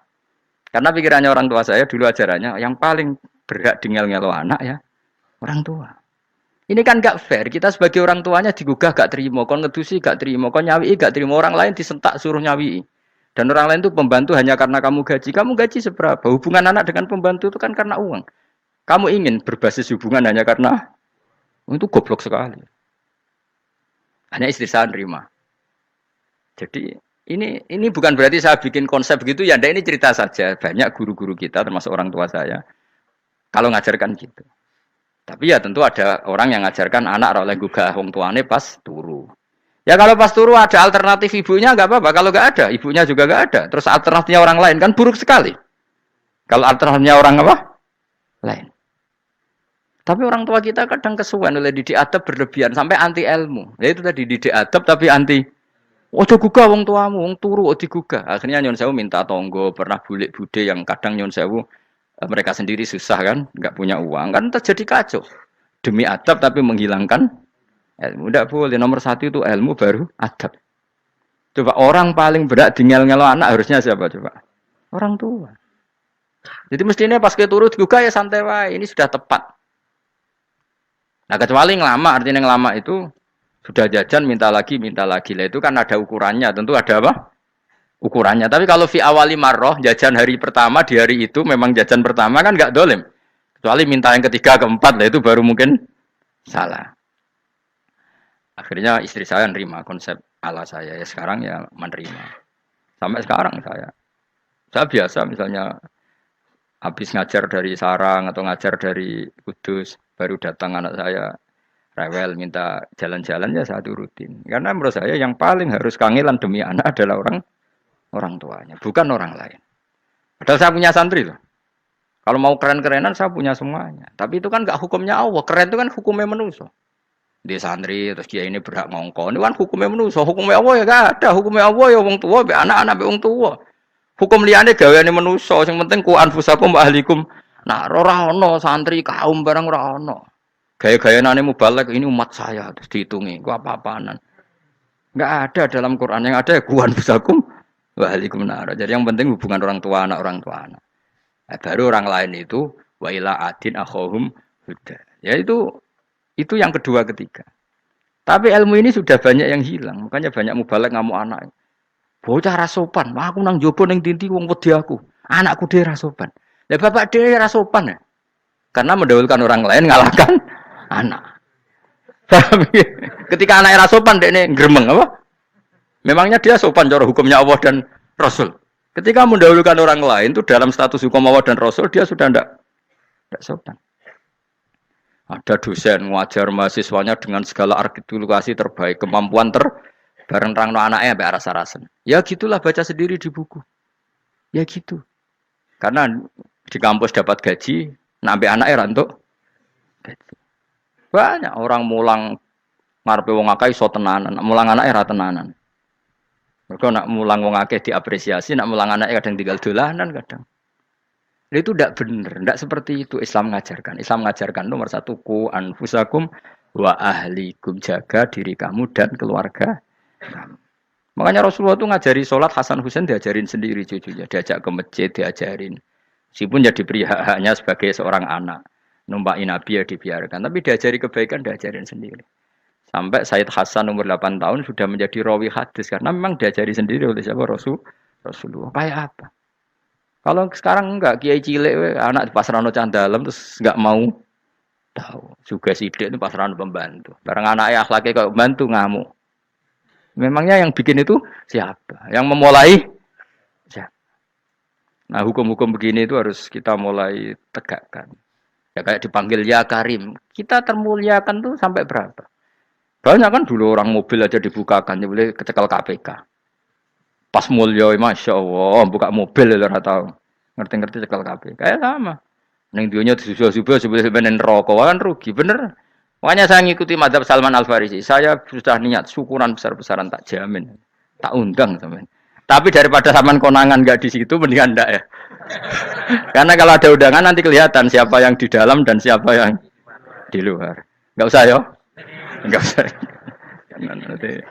Karena pikirannya orang tua saya dulu ajarannya yang paling berhak dingel-ngelo anak ya orang tua. Ini kan gak fair. Kita sebagai orang tuanya digugah gak terima, kon ngedusi gak terima, kon nyawi gak terima, orang lain disentak suruh nyawi. Dan orang lain itu pembantu hanya karena kamu gaji. Kamu gaji seberapa? Hubungan anak dengan pembantu itu kan karena uang. Kamu ingin berbasis hubungan hanya karena itu goblok sekali. Hanya istri saya nerima. Jadi ini bukan berarti saya bikin konsep begitu ya. Ini cerita saja. Banyak guru-guru kita termasuk orang tua saya kalau ngajarkan gitu. Tapi ya tentu ada orang yang ngajarkan anak oleh gugah wong tuane pas turu. Ya kalau pas turu ada alternatif ibunya nggak apa-apa. Kalau nggak ada, ibunya juga nggak ada. Terus alternatifnya orang lain kan buruk sekali. Kalau alternatifnya orang apa? Lain. Tapi orang tua kita kadang kesuwen oleh didik adab berlebihan sampai anti ilmu. Ya itu tadi didik adab tapi anti. Ojo gugah wong tuamu, wong turu ojo digugah. Akhirnya nyon sewu minta tonggo, pernah bulik bude yang kadang nyon sewu mereka sendiri susah kan, nggak punya uang kan terjadi kacau. Demi adab tapi menghilangkan ilmu. Tidak boleh. Nomor satu itu ilmu baru adab. Coba orang paling berat dingel-ngelo anak harusnya siapa coba? Orang tua. Jadi mestinya pas ke turu digugah ya santai wae. Ini sudah tepat. Nah kecuali ngelama, artinya ngelama itu sudah jajan minta lagi lah itu kan ada ukurannya. Tentu ada apa? Ukurannya. Tapi kalau fi awali marroh jajan hari pertama di hari itu memang jajan pertama kan nggak dolim. Kecuali minta yang ketiga keempat lah itu baru mungkin salah. Akhirnya istri saya nerima konsep ala saya ya sekarang ya menerima. Sampai sekarang saya biasa misalnya habis ngajar dari Sarang atau ngajar dari Kudus baru datang anak saya rewel minta jalan-jalan ya saya turutin. Karena menurut saya yang paling harus kangelan demi anak adalah orang tuanya, bukan orang lain. Padahal saya punya santri loh. Kalau mau keren-kerenan saya punya semuanya. Tapi itu kan gak hukumnya Allah. Keren itu kan hukumnya manusia. Di santri terus dia ini berhak ngongkon. Ini kan hukumnya manusia. Hukumnya Allah ya gak ada. Hukumnya Allah ya wong tua, be anak-anak be wong tua. Hukum liyane gaweane manusia. Yang penting ku anfusakum wa ahlikum. Nah, ora ono santri kaum barang ora ono. Gaya-gayanane mubalek ini umat saya terus dihitungi. Ku apa-apaanan. Enggak ada dalam Quran. Yang ada ya ku anfusakum wa ahlikum nar. Jadi yang penting hubungan orang tua anak. Nah, baru orang lain itu wa ila adin akhahum huda. Ya itu yang kedua ketiga. Tapi ilmu ini sudah banyak yang hilang. Makanya banyak mubalek ngamuk anak. Bocah rasopan, aku nang jopo ning tinti wong wedi aku. Anakku dhewe rasopan. Lah bapak dhewe rasopan ya. Karena mendahulukan orang lain ngalahkan anak. Ketika anak rasopan dekne gremeng apa? Memangnya dia sopan cara hukumnya Allah dan Rasul. Ketika mendahulukan orang lain itu dalam status hukum Allah dan Rasul dia sudah tidak sopan. Ada dosen ngajar mahasiswanya dengan segala artikulasi terbaik, kemampuan bareng rangno anaknya sampai rasa-rasen. Ya gitulah baca sendiri di buku. Ya gitu. Karena di kampus dapat gaji, sampai anaknya rantuk gaji. Banyak orang mulang ngarepe wong akeh iso tenanan, mulang anake ra tenanan. Mergo nak mulang wong akeh diapresiasi, nak mulang anake kadang tinggal dolanan kadang. Itu tidak benar, tidak seperti itu Islam mengajarkan. Islam mengajarkan nomor satu ku anfusakum wa ahlikum, jaga diri kamu dan keluarga kamu. Makanya Rasulullah itu ngajari sholat Hasan Husain diajarin sendiri cucunya, diajak ke masjid diajarin. Meskipun jadi hak-haknya sebagai seorang anak, numpaki Nabi ya dibiarkan, tapi diajari kebaikan diajarin sendiri. Sampai Said Hasan umur 8 tahun sudah menjadi rawi hadis karena memang diajari sendiri oleh siapa Rasulullah. Kayak apa? Kalau sekarang enggak kiai cilik anak di pasrano candalem terus enggak mau tahu. Juga sidik itu pasrano pembantu. Bareng anaknya akhlaknya kayak pembantu ngamuk. Memangnya yang bikin itu siapa? Yang memulai siapa? Nah, hukum-hukum begini itu harus kita mulai tegakkan. Ya kayak dipanggil ya Karim. Kita termuliakan tuh sampai berapa? Banyak kan dulu orang mobil aja dibukakan, dia boleh kecekel KPK. Pas mulia, masya Allah, buka mobil ya ora tahu. Ngerti-ngerti cekel KPK. Kayak sama. Neng dunia subuh-subuh sebelum rokok kan rugi, bener. Makanya saya ngikuti madzhab Salman Al Farisi. Saya sudah niat syukuran besar-besaran tak jamin, tak undang teman. Tapi daripada saman konangan nggak di situ, mendingan enggak ya. Karena kalau ada undangan nanti kelihatan siapa yang di dalam dan siapa yang di luar. Nggak usah ya, nggak usah. Nanti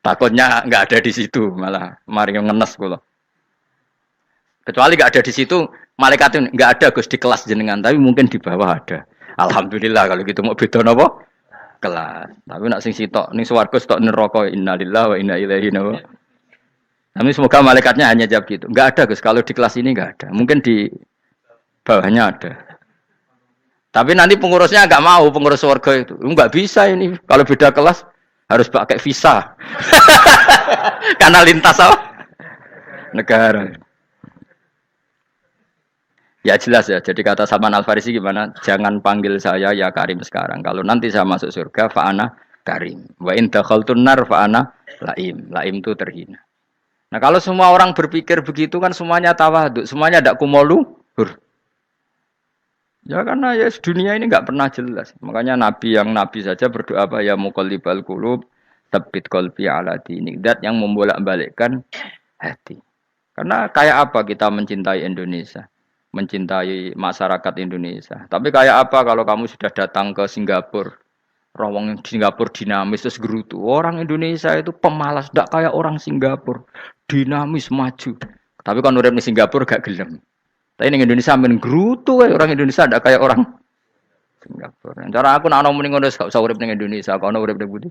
takutnya nggak ada di situ, malah mari ngenes kula. Kecuali nggak ada di situ, malaikat itu nggak ada Gus di kelas jenengan, tapi mungkin di bawah ada. Alhamdulillah kalau gitu mau beda napa? Kelas. Tapi nak sing sitok ning swarga sitok neraka innalillahi wa inna ilaihi raji'un. Tapi semoga malaikatnya hanya jawab gitu. Enggak ada Gus, kalau di kelas ini enggak ada. Mungkin di bawahnya ada. Tapi nanti pengurusnya enggak mau, pengurus surga itu. Enggak bisa ini. Kalau beda kelas harus pakai visa. Karena lintas apa? Negara. Ya jelas ya. Jadi kata Salman Al Farisi gimana? Jangan panggil saya ya Karim sekarang. Kalau nanti saya masuk surga, fa'ana Karim. Wa in dakhaltun nar fa'ana laim. Laim itu terhina. Nah kalau semua orang berpikir begitu kan semuanya tawaduk, semuanya ada kumoluhur. Ya karena ya dunia ini nggak pernah jelas. Makanya Nabi yang Nabi saja berdoa apa ya muqallibal qulub, tsabbit qalbi ala dinik. Dat yang membolak-balikkan hati. Karena kayak apa kita mencintai Indonesia, mencintai masyarakat Indonesia. Tapi kayak apa kalau kamu sudah datang ke Singapura, rawang Singapura dinamis terus gerutu. Orang Indonesia itu pemalas, tidak kayak orang Singapura, dinamis maju. Tapi kalau urip di Singapura gak gelem. Tapi di Indonesia men gerutu, orang Indonesia tidak kayak orang Singapura. Cara aku nak ngomong ngono gak usah urip ning Indonesia, kalau urip di Budi.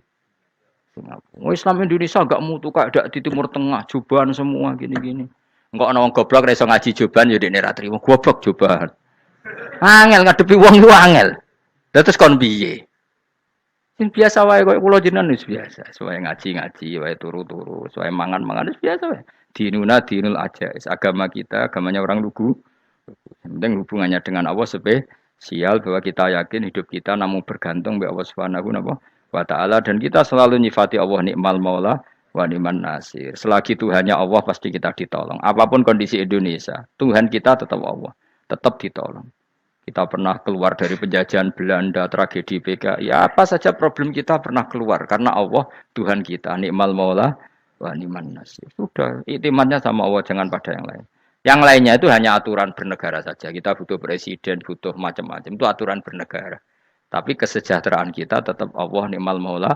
Singapura. Islam Indonesia gak mutu kayak di Timur Tengah, jubahan semua gini-gini. Enggak ana wong goblok ra iso ngaji jubahan ya dekne ra trimo. Goblok jubahan. Angel ngadepi wong lu angel. Lah terus kon piye? Sing biasa wae koyo kula jenengan wis biasa. Suwe ngaji-ngaji, wae turu-turu, suwe mangan-mangan wis biasa wae. Dinuna dinul aja. Agama kita, agamanya orang lugu. Yang penting hubungannya dengan Allah spesial bahwa kita yakin hidup kita namun bergantung kepada Allah Subhanahu wa taala dan kita selalu nyifati Allah nikmal maula wa ni'man nasir. Selagi Tuhannya Allah pasti kita ditolong. Apapun kondisi Indonesia, Tuhan kita tetap Allah, tetap ditolong. Kita pernah keluar dari penjajahan Belanda, tragedi PKI, apa saja problem kita pernah keluar karena Allah Tuhan kita, nikmal maula wa ni'man nasir. Sudah, iktimatnya sama Allah, jangan pada yang lain. Yang lainnya itu hanya aturan bernegara saja. Kita butuh presiden, butuh macam-macam. Itu aturan bernegara. Tapi kesejahteraan kita tetap Allah nikmal maula.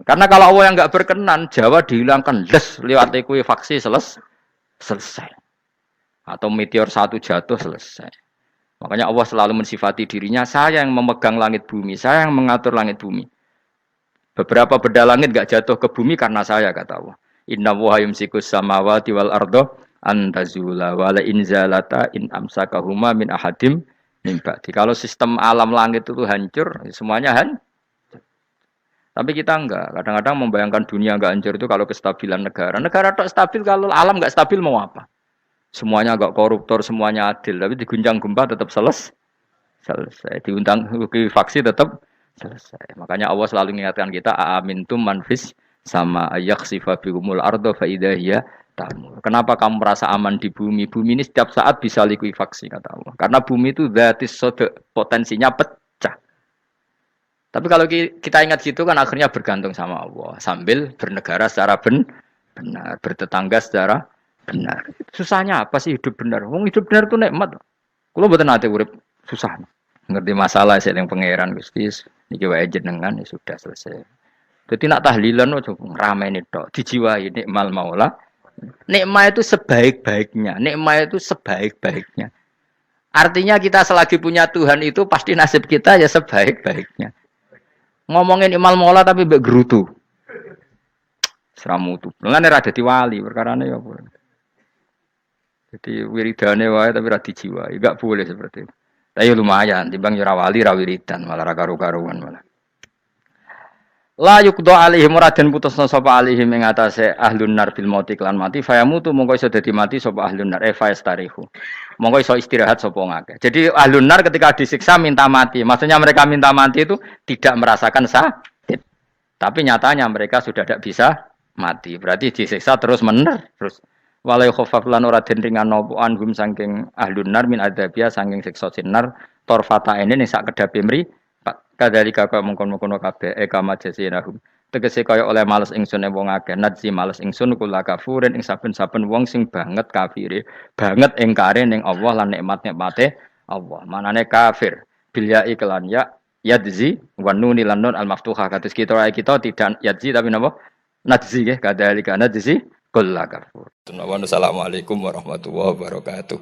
Karena kalau Allah yang nggak berkenan, Jawa dihilangkan les lewat ekuifaksi selesai. Atau meteor satu jatuh selesai. Makanya Allah selalu mensifati dirinya, saya yang memegang langit bumi, saya yang mengatur langit bumi. Beberapa benda langit nggak jatuh ke bumi karena saya, kata Allah. Inna wa yumsikus samawati wal ardo antazula wala inzalata in amsakahuma min ahadim min ba'di. Kalau sistem alam langit itu hancur, semuanya hancur. Tapi kita enggak. Kadang-kadang membayangkan dunia enggak hancur itu kalau kestabilan negara. Negara tak stabil, kalau alam enggak stabil mau apa? Semuanya enggak koruptor, semuanya adil. Tapi diguncang gempa tetap selesai. Diundang faksi tetap selesai. Makanya Allah selalu mengingatkan kita, aamintum manfis sama yakhsifa bihumul ardo fa idza hiya tamur. Kenapa kamu merasa aman di bumi? Bumi ini setiap saat bisa likuifaksi, kata Allah. Karena bumi itu dzatis sodok, potensinya pecah. Tapi kalau kita ingat situ kan akhirnya bergantung sama Allah sambil bernegara secara benar, bertetangga secara benar. Susahnya apa sih hidup benar? Wong hidup benar itu nikmat. Kalau mboten nate urip susah. Ngerti masalah saya yang pangeran Gusti niki wae jenengan ya sudah selesai. Jadi nak tahlilan ojo ngrameni tok, dijiwai nikmal maula. Nikmat itu sebaik-baiknya, nikmat itu sebaik-baiknya. Artinya kita selagi punya Tuhan itu pasti nasib kita ya sebaik-baiknya. Ngomongin imal mola tapi mbek gerutu. Seramutu. Lan ora dadi wali perkarane ya apa. Jadi wiridane wae tapi ra dijiwai, enggak boleh seperti itu. Tapi lumayan, timbang ora wali ra wiridan, malah ra karu-karuan malah. La yuqda alaihim raden putusna sapa alaihim ing atase ahlun nar bil mauti lan mati fayamutu mongko iso dadi mati sapa ahlun nar fayastarihu. Monggo iso istirahat sapa ngake. Jadi ahlun nar ketika disiksa minta mati. Maksudnya mereka minta mati itu tidak merasakan sakit. Tapi nyatanya mereka sudah tidak bisa mati. Berarti disiksa terus terus walai khafaf lan ora den ringan napa anhum saking ahlun nar min adzabia saking siksa sinar torfata ene ning sak kedape mri kadalika kaya mungkon-mungkon kabeh kama jasinahum. Tegese kaya oleh males ingsun wong akeh nadzi males ingsun kula kafurin ing saben-saben wong sing banget kafire banget engkare ning Allah lan nikmat-nikmate Allah manane kafir bilya iklan ya yadzi wa nuni lan nun al maftuhah kados kita tidak yadzi tapi napa nadzi nggih kadalika nadzi kula kafur. Assalamualaikum warahmatullahi wabarakatuh.